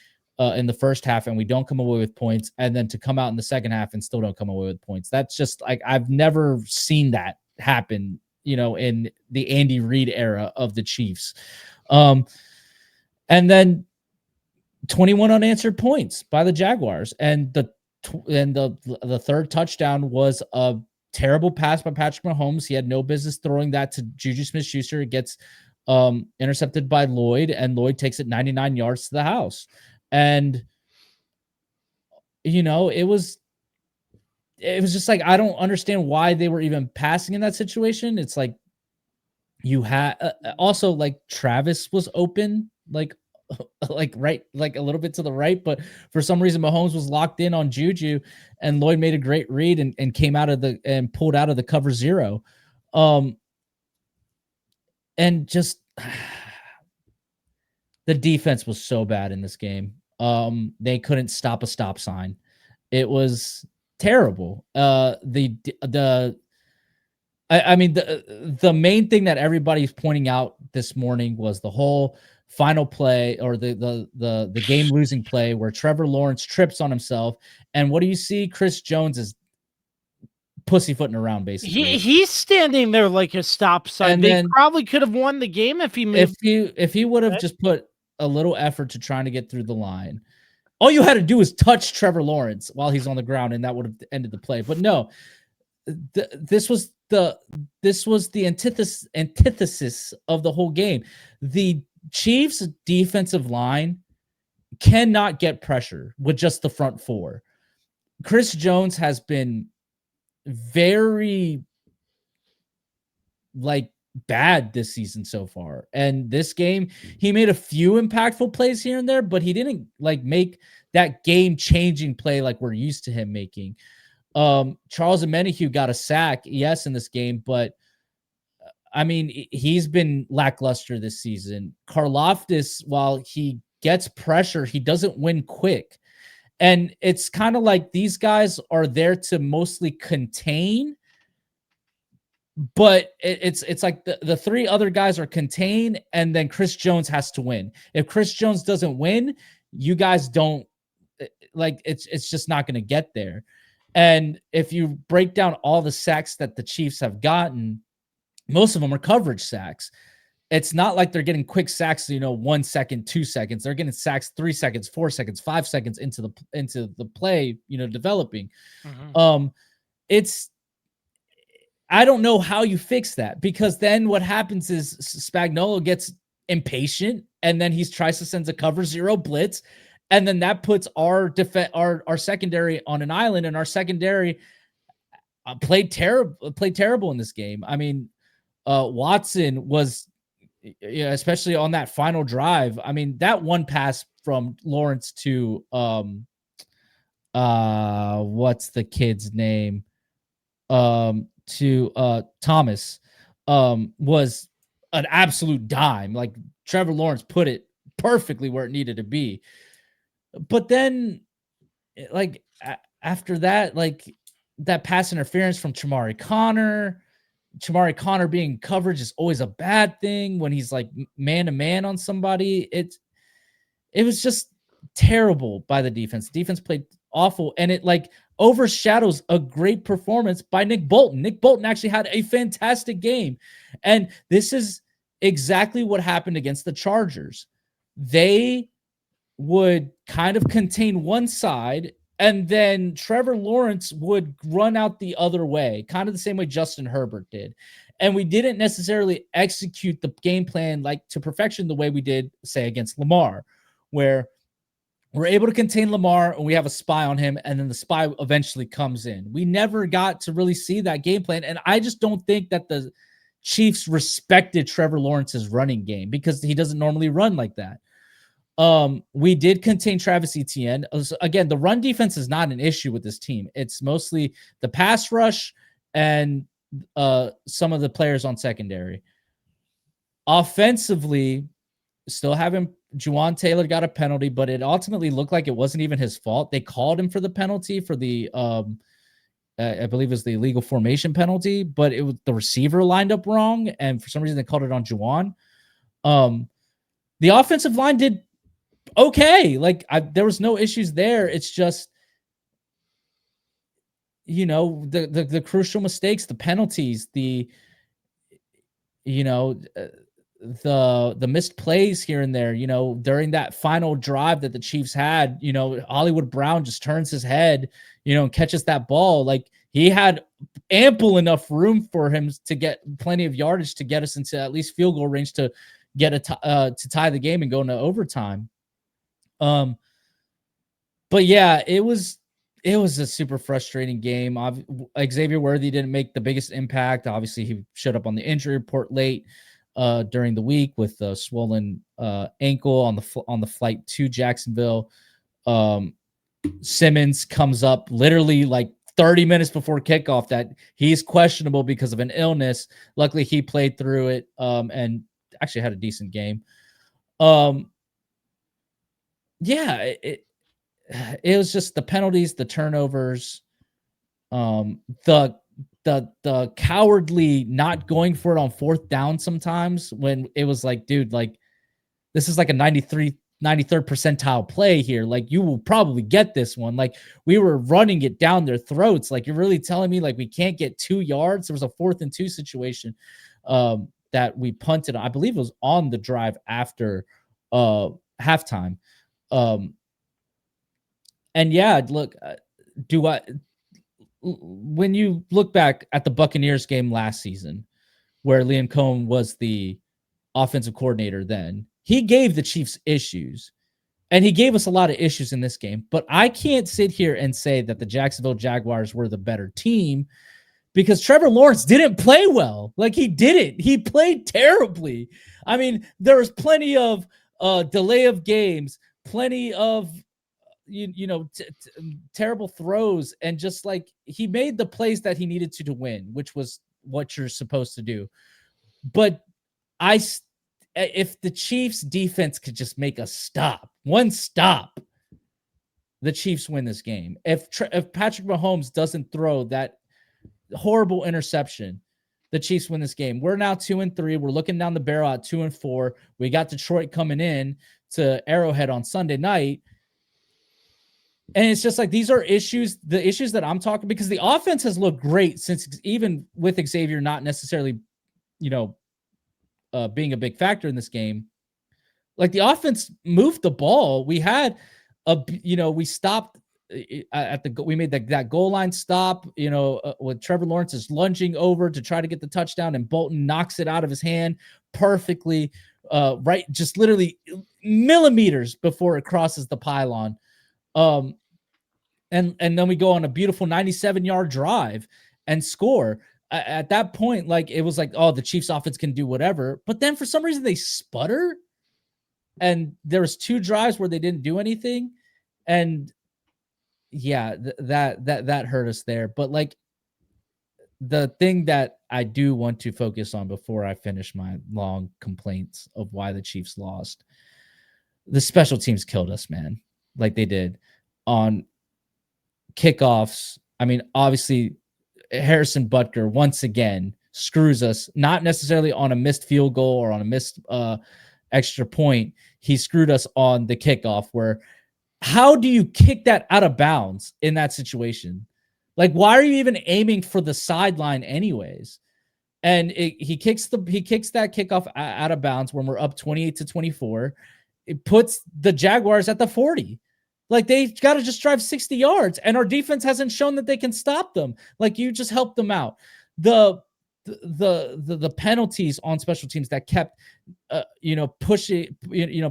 first half and we don't come away with points, and then to come out in the second half and still don't come away with points. That's just like, I've never seen that happen, in the Andy Reid era of the Chiefs. And then 21 unanswered points by the Jaguars. And the third touchdown was a terrible pass by Patrick Mahomes. He had no business throwing that to Juju Smith-Schuster. It gets intercepted by Lloyd, and Lloyd takes it 99 yards to the house. And, it was just like, I don't understand why they were even passing in that situation. It's like, you had also, like, Travis was open, like right, like a little bit to the right, but for some reason Mahomes was locked in on Juju, and Lloyd made a great read and came out of and pulled out of the cover 0. And just the defense was so bad in this game. They couldn't stop a stop sign. It was terrible. The main thing that everybody's pointing out this morning was the whole final play, or the game losing play where Trevor Lawrence trips on himself. And what do you see? Chris Jones is pussyfooting around, basically. He's standing there like a stop sign. And They then probably could have won the game if he moved. if he would have just put a little effort to trying to get through the line, all you had to do was touch Trevor Lawrence while he's on the ground, and that would have ended the play. But no, this was the antithesis of the whole game. The Chiefs' defensive line cannot get pressure with just the front four. Chris Jones has been very bad this season so far. And this game, he made a few impactful plays here and there, but he didn't make that game-changing play like we're used to him making. Charles Omenihu got a sack, yes, in this game, but I mean, he's been lackluster this season. Karlaftis, while he gets pressure, he doesn't win quick. And it's kind of like these guys are there to mostly contain, but it's like the three other guys are contained, and then Chris Jones has to win. If Chris Jones doesn't win, you guys don't it's just not going to get there. And if you break down all the sacks that the Chiefs have gotten, most of them are coverage sacks. It's not like they're getting quick sacks, 1 second, 2 seconds. They're getting sacks 3 seconds, 4 seconds, 5 seconds into the play, developing. Mm-hmm. I don't know how you fix that, because then what happens is Spagnuolo gets impatient, and then he tries to send a cover zero blitz, and then that puts our secondary on an island, and our secondary played terrible in this game. I mean, Watson was, especially on that final drive. I mean, that one pass from Lawrence to what's the kid's name? To Thomas was an absolute dime. Like, Trevor Lawrence put it perfectly where it needed to be. But then, after that, that pass interference from Chamari Connor being coverage is always a bad thing when he's man to man on somebody. It was just terrible by the defense. The defense played awful, and it overshadows a great performance by Nick Bolton. Nick Bolton actually had a fantastic game, and this is exactly what happened against the Chargers. They would kind of contain one side, and then Trevor Lawrence would run out the other way, kind of the same way Justin Herbert did. And we didn't necessarily execute the game plan to perfection the way we did, say, against Lamar, where we're able to contain Lamar and we have a spy on him, and then the spy eventually comes in. We never got to really see that game plan, and I just don't think that the Chiefs respected Trevor Lawrence's running game, because he doesn't normally run like that. We did contain Travis Etienne. Again, the run defense is not an issue with this team. It's mostly the pass rush and some of the players on secondary. Offensively, still having Juwan Taylor got a penalty, but it ultimately looked like it wasn't even his fault. They called him for the penalty for the I believe it was the illegal formation penalty, but it was the receiver lined up wrong, and for some reason they called it on Juwan. The offensive line did okay. There was no issues there. It's just, the crucial mistakes, the penalties, the missed plays here and there, during that final drive that the Chiefs had, Hollywood Brown just turns his head, and catches that ball. He had ample enough room for him to get plenty of yardage to get us into at least field goal range to get to tie the game and go into overtime. But yeah, it was a super frustrating game. Xavier Worthy didn't make the biggest impact. Obviously, he showed up on the injury report late during the week with a swollen ankle on the flight to Jacksonville. Simmons comes up literally 30 minutes before kickoff that he's questionable because of an illness. Luckily, he played through it and actually had a decent game. Yeah, it was just the penalties, the turnovers, The cowardly not going for it on fourth down sometimes when it was like, dude, like this is like a 93rd percentile play here. Like you will probably get this one. Like we were running it down their throats. Like you're really telling me like we can't get 2 yards. There was a 4th and 2 situation that we punted. I believe it was on the drive after halftime. And yeah, look, when you look back at the Buccaneers game last season, where Liam Cohen was the offensive coordinator then, he gave the Chiefs issues, and he gave us a lot of issues in this game. But I can't sit here and say that the Jacksonville Jaguars were the better team because Trevor Lawrence didn't play well. Like he didn't. He played terribly. I mean, there was plenty of delay of games, plenty of terrible throws, and just like he made the plays that he needed to win, which was what you're supposed to do. But if the Chiefs defense could just make one stop, the Chiefs win this game. If Patrick Mahomes doesn't throw that horrible interception, the Chiefs win this game. We're now 2-3. We're looking down the barrel at 2-4. We got Detroit coming in to Arrowhead on Sunday night. And it's just like, these are the issues that I'm talking, because the offense has looked great since, even with Xavier not necessarily, being a big factor in this game. Like the offense moved the ball. We had we stopped we made that goal line stop, with Trevor Lawrence is lunging over to try to get the touchdown, and Bolton knocks it out of his hand perfectly, right, just literally millimeters before it crosses the pylon. And then we go on a beautiful 97-yard drive and score. At that point, like it was like, oh, the Chiefs offense can do whatever. But then for some reason they sputter, and there was 2 drives where they didn't do anything. And yeah, that hurt us there. But like the thing that I do want to focus on before I finish my long complaints of why the Chiefs lost, the special teams killed us, man. Like they did on kickoffs. I mean, obviously Harrison Butker once again screws us, not necessarily on a missed field goal or on a missed extra point. He screwed us on the kickoff, where how do you kick that out of bounds in that situation? Like, why are you even aiming for the sideline anyways? And he kicks that kickoff out of bounds when we're up 28-24. It puts the Jaguars at the 40. Like, they got to just drive 60 yards, and our defense hasn't shown that they can stop them. Like, you just helped them out. The penalties on special teams that kept, pushing,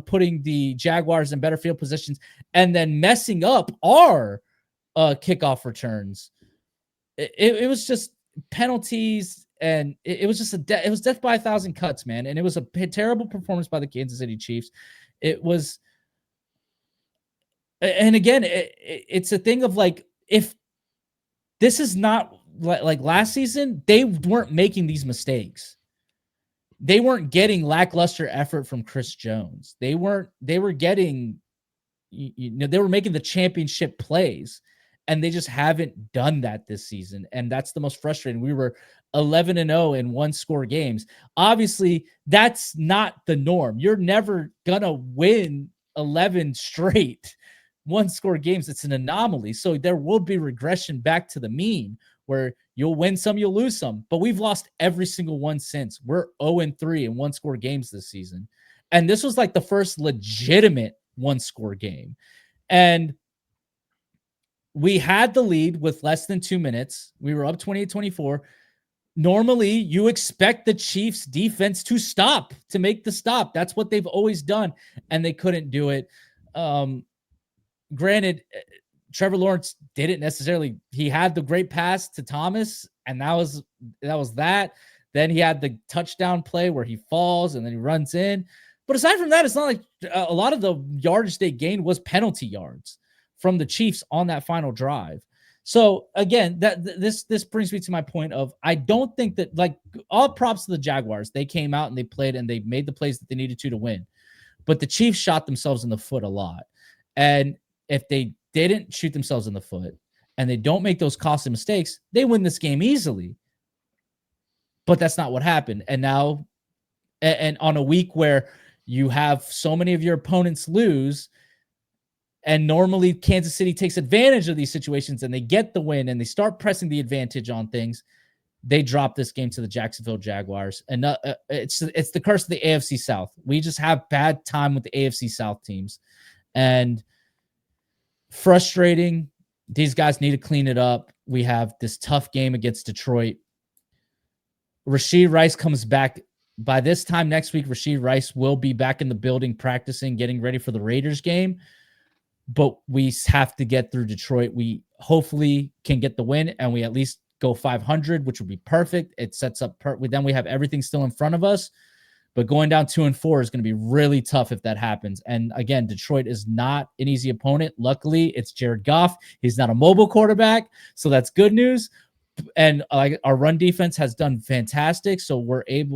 putting the Jaguars in better field positions and then messing up our kickoff returns. It was just penalties, and it was just it was death by 1,000 cuts, man. And it was a terrible performance by the Kansas City Chiefs. It was. And again, it's a thing of like, if this is not like last season, they weren't making these mistakes. They weren't getting lackluster effort from Chris Jones. They were getting, they were making the championship plays, and they just haven't done that this season. And that's the most frustrating. We were 11-0 in 1-score games. Obviously, that's not the norm. You're never going to win 11 straight 1-score games. It's an anomaly. So there will be regression back to the mean, where you'll win some, you'll lose some. But we've lost every single one since. We're 0-3 in 1-score games this season. And this was like the first legitimate 1-score game. And we had the lead with less than 2 minutes. We were up 28-24. Normally, you expect the Chiefs defense to make the stop. That's what they've always done. And they couldn't do it. Granted, Trevor Lawrence didn't necessarily. He had the great pass to Thomas, and that was that. Then he had the touchdown play where he falls and then he runs in. But aside from that, it's not like a lot of the yardage they gained was penalty yards from the Chiefs on that final drive. So again, this brings me to my point of, I don't think that, like, all props to the Jaguars. They came out and they played and they made the plays that they needed to win. But the Chiefs shot themselves in the foot a lot. And if they didn't shoot themselves in the foot and they don't make those costly mistakes, they win this game easily. But that's not what happened. And now, and on a week where you have so many of your opponents lose, and normally Kansas City takes advantage of these situations and they get the win and they start pressing the advantage on things, they drop this game to the Jacksonville Jaguars. And it's the curse of the AFC South. We just have bad time with the AFC South teams. And frustrating. These guys need to clean it up. We have this tough game against Detroit. Rashee Rice comes back. By this time next week, Rashee Rice will be back in the building practicing, getting ready for the Raiders game. But we have to get through Detroit. We hopefully can get the win, and we at least go 500, which would be perfect. It sets up then we have everything still in front of us. But going down 2-4 is going to be really tough if that happens. And again, Detroit is not an easy opponent. Luckily, it's Jared Goff. He's not a mobile quarterback, so that's good news. And our run defense has done fantastic. So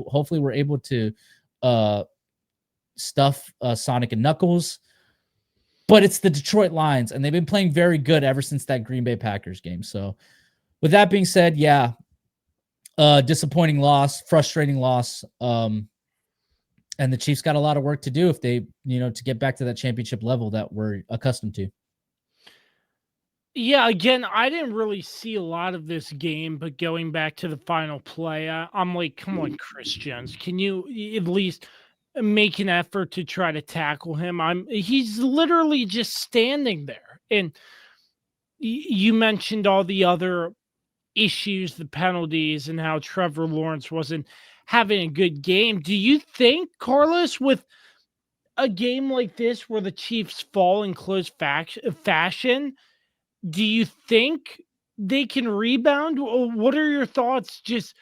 hopefully we're able to stuff Sonic and Knuckles. But it's the Detroit Lions, and they've been playing very good ever since that Green Bay Packers game. So with that being said, disappointing loss, frustrating loss. And the Chiefs got a lot of work to do if they, to get back to that championship level that we're accustomed to. Yeah, again, I didn't really see a lot of this game, but going back to the final play, I'm like, come on, Chris Jones, can you at least make an effort to try to tackle him? He's literally just standing there. And you mentioned all the other issues, the penalties, and how Trevor Lawrence wasn't having a good game. Do you think, Carlos, with a game like this where the Chiefs fall in close fashion, do you think they can rebound? Or what are your thoughts just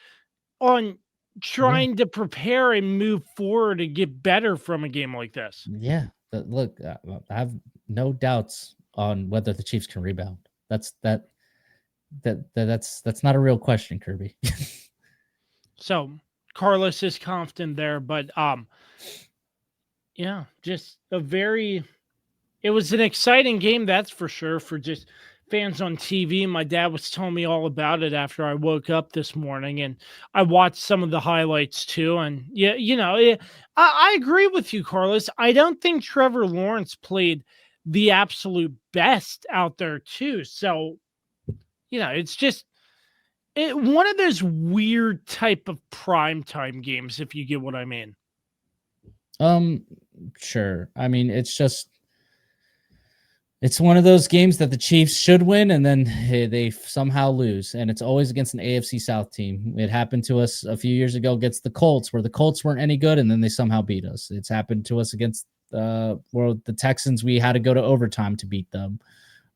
on trying to prepare and move forward and get better from a game like this? Yeah, look, I have no doubts on whether the Chiefs can rebound. That's not a real question, Kirby. So Carlos is confident there, but just it was an exciting game, that's for sure, for just fans on TV. My dad was telling me all about it after I woke up this morning, and I watched some of the highlights too. And I agree with you, Carlos. I don't think Trevor Lawrence played the absolute best out there too. So, it's just one of those weird type of primetime games, if you get what I mean. Sure. I mean, it's one of those games that the Chiefs should win, and then they somehow lose. And it's always against an AFC South team. It happened to us a few years ago against the Colts, where the Colts weren't any good, and then they somehow beat us. It's happened to us against the Texans. We had to go to overtime to beat them.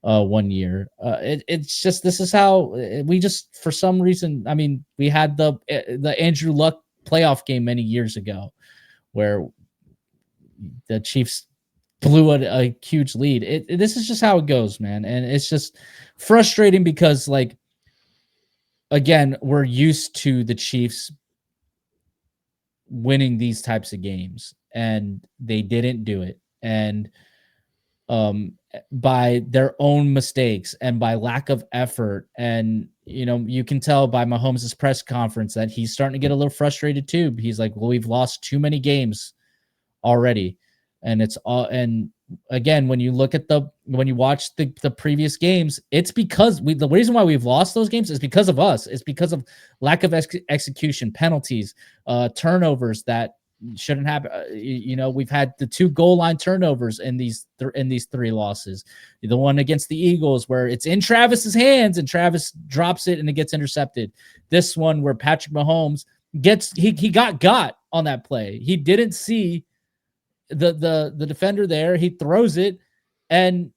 1 year. It's just, this is how we just, for some reason, I mean, we had the Andrew Luck playoff game many years ago where the Chiefs blew a huge lead. This is just how it goes, man. And it's just frustrating because, like, again, we're used to the Chiefs winning these types of games, and they didn't do it. And by their own mistakes and by lack of effort. And, you can tell by Mahomes' press conference that he's starting to get a little frustrated too. He's like, well, we've lost too many games already. And it's all, and again, when you watch the previous games, it's because the reason why we've lost those games is because of us. It's because of lack of execution, penalties, turnovers that shouldn't happen. We've had the 2 goal line turnovers in these 3 losses. The one against the Eagles where it's in Travis's hands and Travis drops it and it gets intercepted. This one where Patrick Mahomes he got on that play. He didn't see the defender there. He throws it and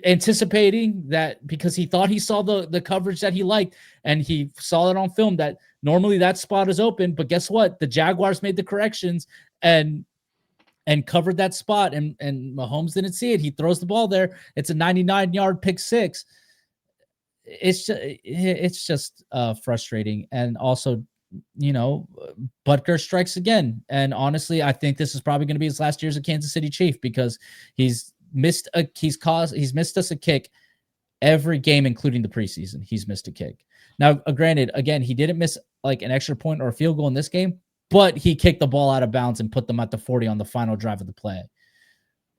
anticipating that, because he thought he saw the coverage that he liked, and he saw it on film that normally that spot is open. But guess what? The Jaguars made the corrections and covered that spot, and Mahomes didn't see it. He throws the ball there. It's a 99-yard pick six. It's just frustrating. And also, Butker strikes again. And honestly, I think this is probably going to be his last year as a Kansas City Chief, because he's missed us a kick Every game, including the preseason, he's missed a kick. Now, granted, again, he didn't miss like an extra point or a field goal in this game, but he kicked the ball out of bounds and put them at the 40 on the final drive of the play.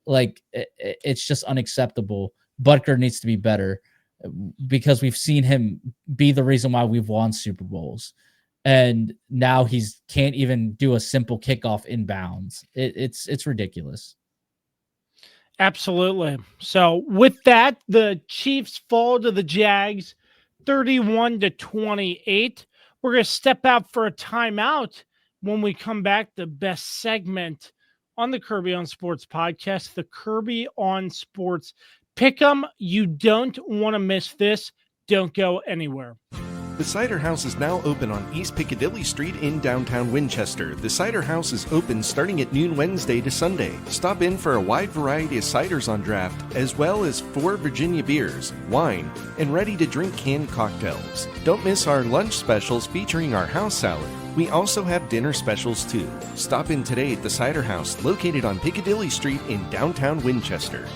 Like, it's just unacceptable. Butker needs to be better because we've seen him be the reason why we've won Super Bowls. And now he's can't even do a simple kickoff in bounds. It's ridiculous. Absolutely. So with that, the Chiefs fall to the Jags 31-28. We're going to step out for a timeout. When we come back, the best segment on the Kirby on Sports podcast, the Kirby on Sports PickEm. You don't want to miss this. Don't go anywhere. The Cider House is now open on East Piccadilly Street in downtown Winchester. The Cider House is open starting at noon Wednesday to Sunday. Stop in for a wide variety of ciders on draft, as well as 4 Virginia beers, wine, and ready-to-drink canned cocktails. Don't miss our lunch specials featuring our house salad. We also have dinner specials too. Stop in today at the Cider House, located on Piccadilly Street in downtown Winchester.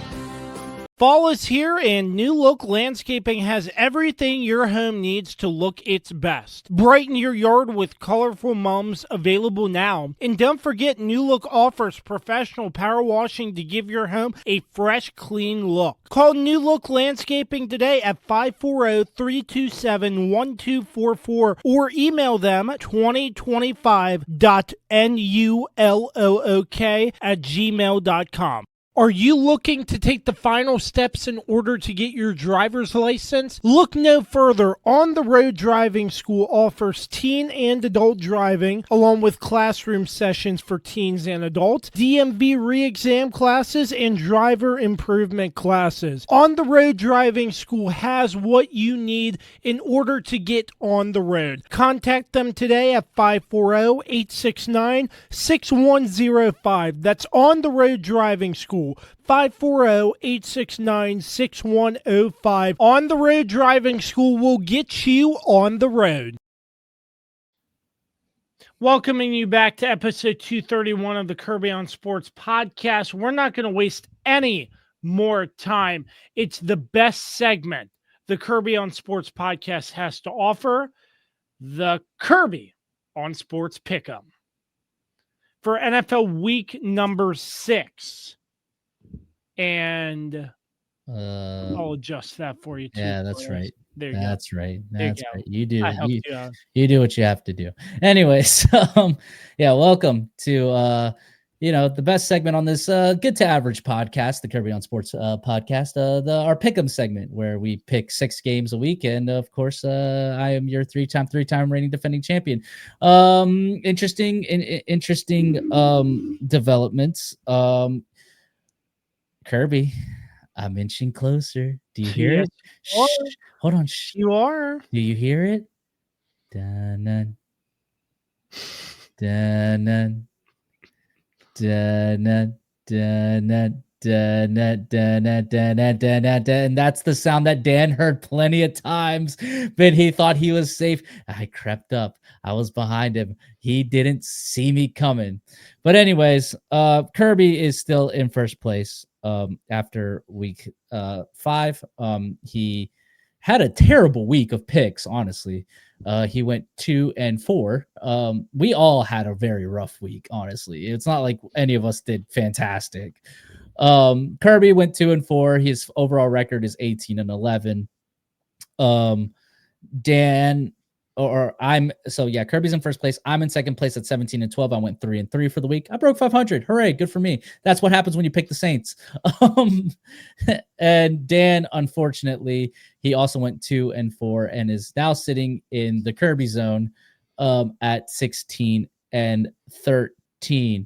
Fall is here, and New Look Landscaping has everything your home needs to look its best. Brighten your yard with colorful mums available now. And don't forget, New Look offers professional power washing to give your home a fresh, clean look. Call New Look Landscaping today at 540-327-1244 or email them 2025.nullook@gmail.com. Are you looking to take the final steps in order to get your driver's license? Look no further. On the Road Driving School offers teen and adult driving, along with classroom sessions for teens and adults, DMV re-exam classes, and driver improvement classes. On the Road Driving School has what you need in order to get on the road. Contact them today at 540-869-6105. That's On the Road Driving School. 540-869-6105. On the Road Driving School will get you on the road. Welcoming you back to episode 231 of the Kirby on Sports podcast. We're not going to waste any more time. It's the best segment the Kirby on Sports podcast has to offer, the Kirby on Sports PickEm. For NFL week number 6. And I'll adjust that for you too. Yeah, that's right. There you that's go. right. There That's you right. You do. you, You do what you have to do. Anyways, yeah, welcome to the best segment on this good to average podcast, the Kirby on Sports podcast, our pick'em segment where we pick 6 games a week, and of course, I am your three-time reigning defending champion. Interesting developments. Kirby, I'm inching closer. Do you hear it? Shh, hold on. Shh. You are. Do you hear it? Dun-dun. Dun-dun. Dun-dun. Dun-dun. Dun-dun. Dun-dun. Dun-dun. Dun-dun. And that's the sound that Dan heard plenty of times, but he thought he was safe. I crept up. I was behind him. He didn't see me coming. But anyways, Kirby is still in first place after week 5. He had a terrible week of picks, honestly. He went 2-4. We all had a very rough week, honestly. It's not like any of us did fantastic. Kirby went 2-4. His overall record is 18-11. Kirby's in first place. I'm in second place at 17-12. I went 3-3 for the week. I broke 500. Hooray, good for me. That's what happens when you pick the Saints. And Dan, unfortunately, he also went 2-4 and is now sitting in the Kirby zone at 16-13.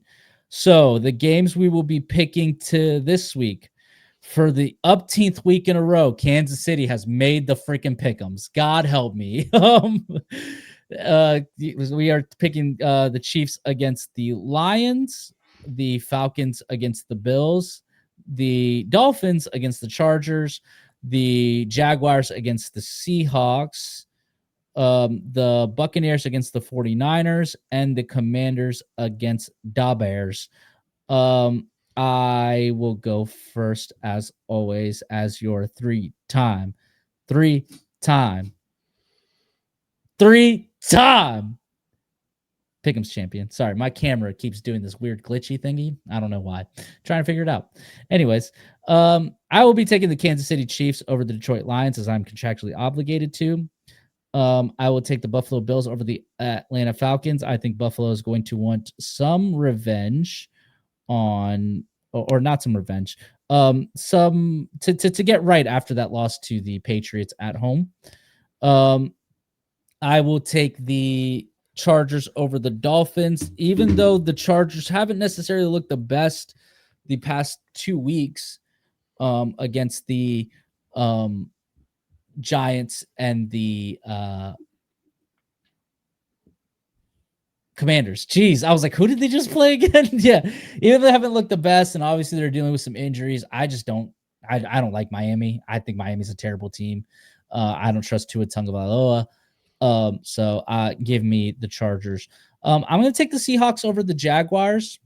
So the games we will be picking to this week, for the upteenth week in a row, Kansas City has made the freaking pick'ems. God help me. We are picking the Chiefs against the Lions, the Falcons against the Bills, the Dolphins against the Chargers, the Jaguars against the Seahawks, the Buccaneers against the 49ers, and the Commanders against the Bears. I will go first, as always, as your 3-time Three-time Pick'em's champion. Sorry, my camera keeps doing this weird glitchy thingy. I don't know why. Trying to figure it out. Anyways, I will be taking the Kansas City Chiefs over the Detroit Lions as I'm contractually obligated to. I will take the Buffalo Bills over the Atlanta Falcons. I think Buffalo is going to want some revenge on, or not some revenge, some to get right after that loss to the Patriots at home. I will take the Chargers over the Dolphins, even though the Chargers haven't necessarily looked the best the past 2 weeks against the Giants and the Commanders. Jeez, I was like, who did they just play again? Yeah, even though they haven't looked the best, and obviously they're dealing with some injuries, I just don't. I don't like Miami. I think Miami's a terrible team. I don't trust Tua Tagovailoa. So give me the Chargers. I'm going to take the Seahawks over the Jaguars.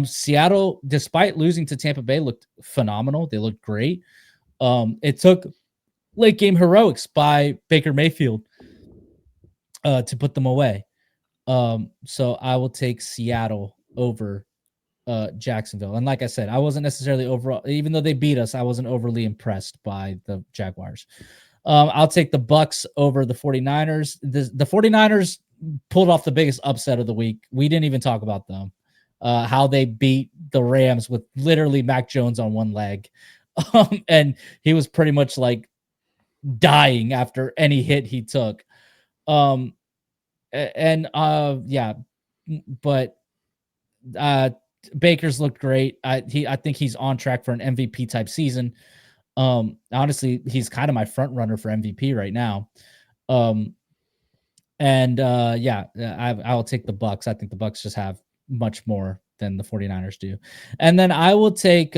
Seattle, despite losing to Tampa Bay, looked phenomenal. They looked great. It took late game heroics by Baker Mayfield to put them away. So I will take Seattle over Jacksonville. And like I said, I wasn't necessarily overall, even though they beat us, I wasn't overly impressed by the Jaguars. I'll take the Bucks over the 49ers. The 49ers pulled off the biggest upset of the week. We didn't even talk about them. How they beat the Rams with literally Mac Jones on one leg. And he was pretty much like dying after any hit he took. But Baker's looked great. I think he's on track for an MVP type season. Honestly, he's kind of my front runner for MVP right now. I'll take the Bucks. I think the Bucks just have much more than the 49ers do. And then I will take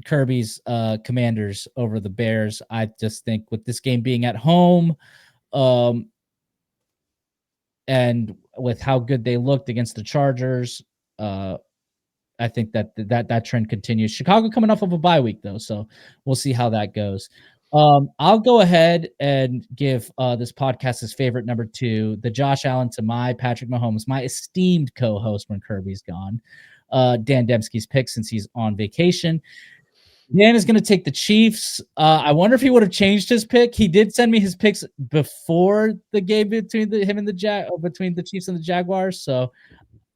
Kirby's Commanders over the Bears. I just think with this game being at home, and with how good they looked against the Chargers, I think that trend continues. Chicago coming off of a bye week though, so we'll see how that goes. I'll go ahead and give this podcast's favorite number 2, the Josh Allen to my Patrick Mahomes, my esteemed co-host when Kirby's gone, Dan Dembski's pick since he's on vacation. Dan is going to take the Chiefs. I wonder if he would have changed his pick. He did send me his picks before the game between between the Chiefs and the Jaguars, so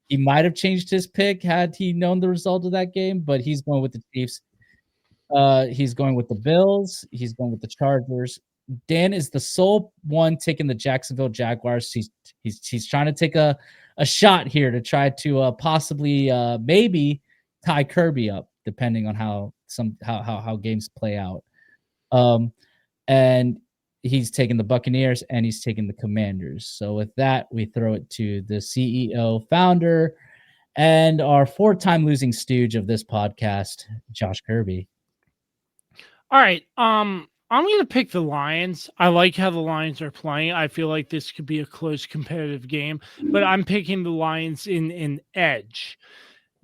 he might have changed his pick had he known the result of that game, but he's going with the Chiefs. He's going with the Bills. He's going with the Chargers. Dan is the sole one taking the Jacksonville Jaguars. He's trying to take a shot here to try to possibly maybe tie Kirby up, depending on how games play out. And he's taking the Buccaneers and he's taking the Commanders. So with that, we throw it to the CEO, founder, and our 4-time losing stooge of this podcast, Josh Kirby. All right. I'm going to pick the Lions. I like how the Lions are playing. I feel like this could be a close competitive game, but I'm picking the Lions in an edge.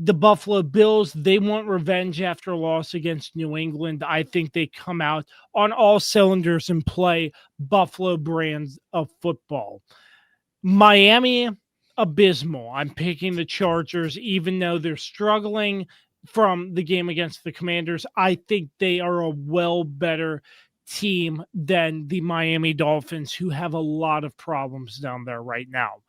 The Buffalo Bills, they want revenge after a loss against New England. I think they come out on all cylinders and play Buffalo brands of football. Miami, abysmal. I'm picking the Chargers, even though they're struggling from the game against the Commanders. I think they are a well better team than the Miami Dolphins, who have a lot of problems down there right now.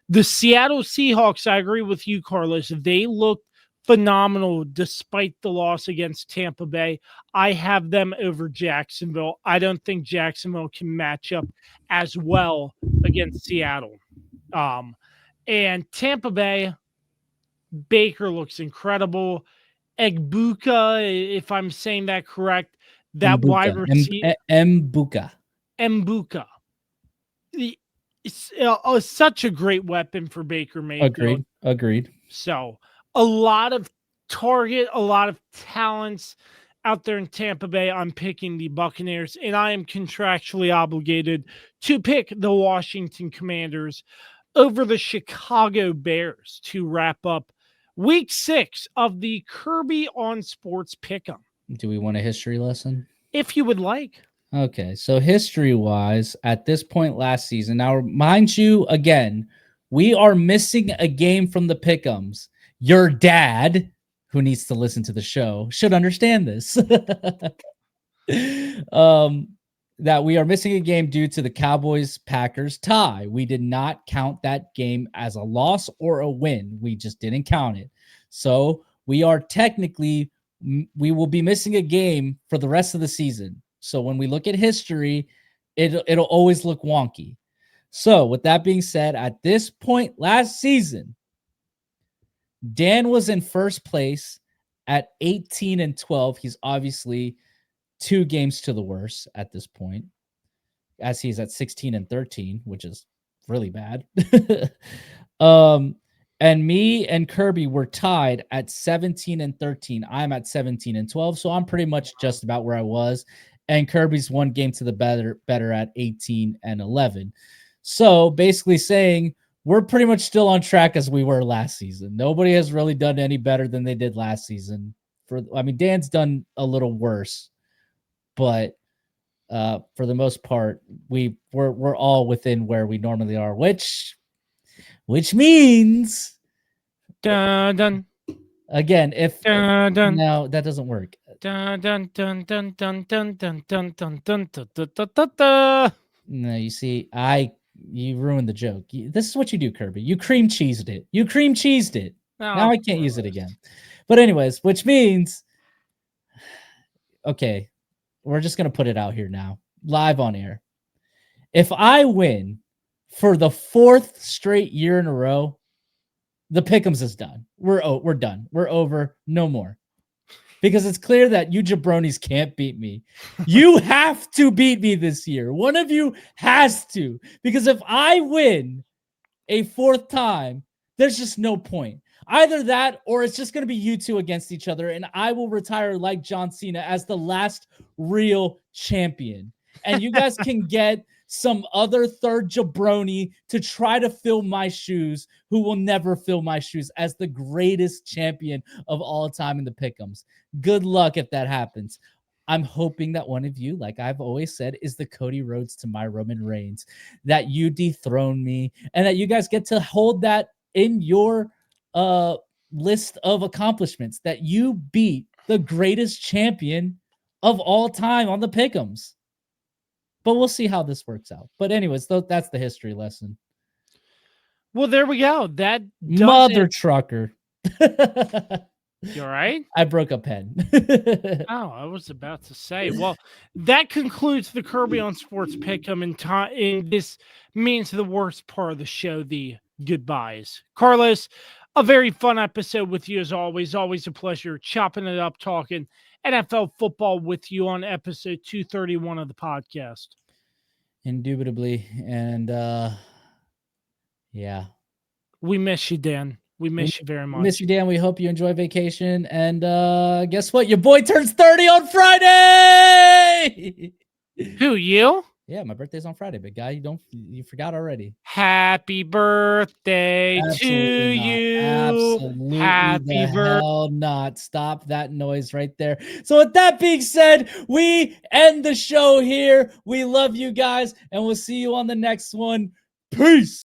The Seattle Seahawks, I agree with you, Carlos. They looked phenomenal despite the loss against Tampa Bay. I have them over Jacksonville. I don't think Jacksonville can match up as well against Seattle. And Tampa Bay, Baker looks incredible. Egbuka, if I'm saying that correct, that Mbuka. wide receiver. Mbuka. It's such a great weapon for Baker Mayfield. Agreed. So a lot of target, a lot of talents out there in Tampa Bay. I'm picking the Buccaneers, and I am contractually obligated to pick the Washington Commanders over the Chicago Bears to wrap up Week 6 of the Kirby on Sports PickEm. Do we want a history lesson? If you would like. Okay, so history-wise, at this point last season, now mind you, again, we are missing a game from the Pick'ems. Your dad, who needs to listen to the show, should understand this. That we are missing a game due to the Cowboys-Packers tie. We did not count that game as a loss or a win. We just didn't count it. So we are technically, we will be missing a game for the rest of the season. So when we look at history, it'll always look wonky. So with that being said, at this point last season, Dan was in first place at 18-12. He's obviously 2 games to the worse at this point, as he's at 16-13, which is really bad. And me and Kirby were tied at 17-13. I'm at 17-12, so I'm pretty much just about where I was. And Kirby's 1 game to the better at 18-11. So basically saying we're pretty much still on track as we were last season. Nobody has really done any better than they did last season. Dan's done a little worse, but for the most part, we're all within where we normally are, which means Dun dun. Again, if Dun, dun. no, that doesn't work. Dun dun dun dun dun dun dun dun dun dun dun dun dun dun. No, you see, you ruined the joke. This is what you do, Kirby. You cream cheesed it. You cream cheesed it. Now I can't use it again. But anyways, which means, okay, we're just gonna put it out here now, live on air. If I win for the 4th straight year in a row, the Pick'ems is done. We're done. We're over. No more. Because it's clear that you jabronis can't beat me. You have to beat me this year. One of you has to. Because if I win a 4th time, there's just no point. Either that or it's just going to be you two against each other, and I will retire like John Cena as the last real champion. And you guys can get some other third jabroni to try to fill my shoes, who will never fill my shoes as the greatest champion of all time in the Pick'ems. Good luck if that happens. I'm hoping that one of you, like I've always said, is the Cody Rhodes to my Roman Reigns, that you dethrone me, and that you guys get to hold that in your list of accomplishments, that you beat the greatest champion of all time on the Pick'ems. But we'll see how this works out. But anyways, that's the history lesson. Well, there we go. That mother trucker. You all right? I broke a pen. Oh, I was about to say. Well, that concludes the Kirby on Sports Pick'em, and this means the worst part of the show, the goodbyes. Carlos, a very fun episode with you as always. Always a pleasure chopping it up, talking NFL football with you on episode 231 of the podcast. Indubitably. And yeah. We miss you, Dan. We miss you very much. Miss you, Dan. We hope you enjoy vacation. And guess what? Your boy turns 30 on Friday. Who, you? Yeah, my birthday's on Friday, big guy. You forgot already. Happy birthday to you. Absolutely. Happy birthday. Hell not. Stop that noise right there. So with that being said, we end the show here. We love you guys, and we'll see you on the next one. Peace.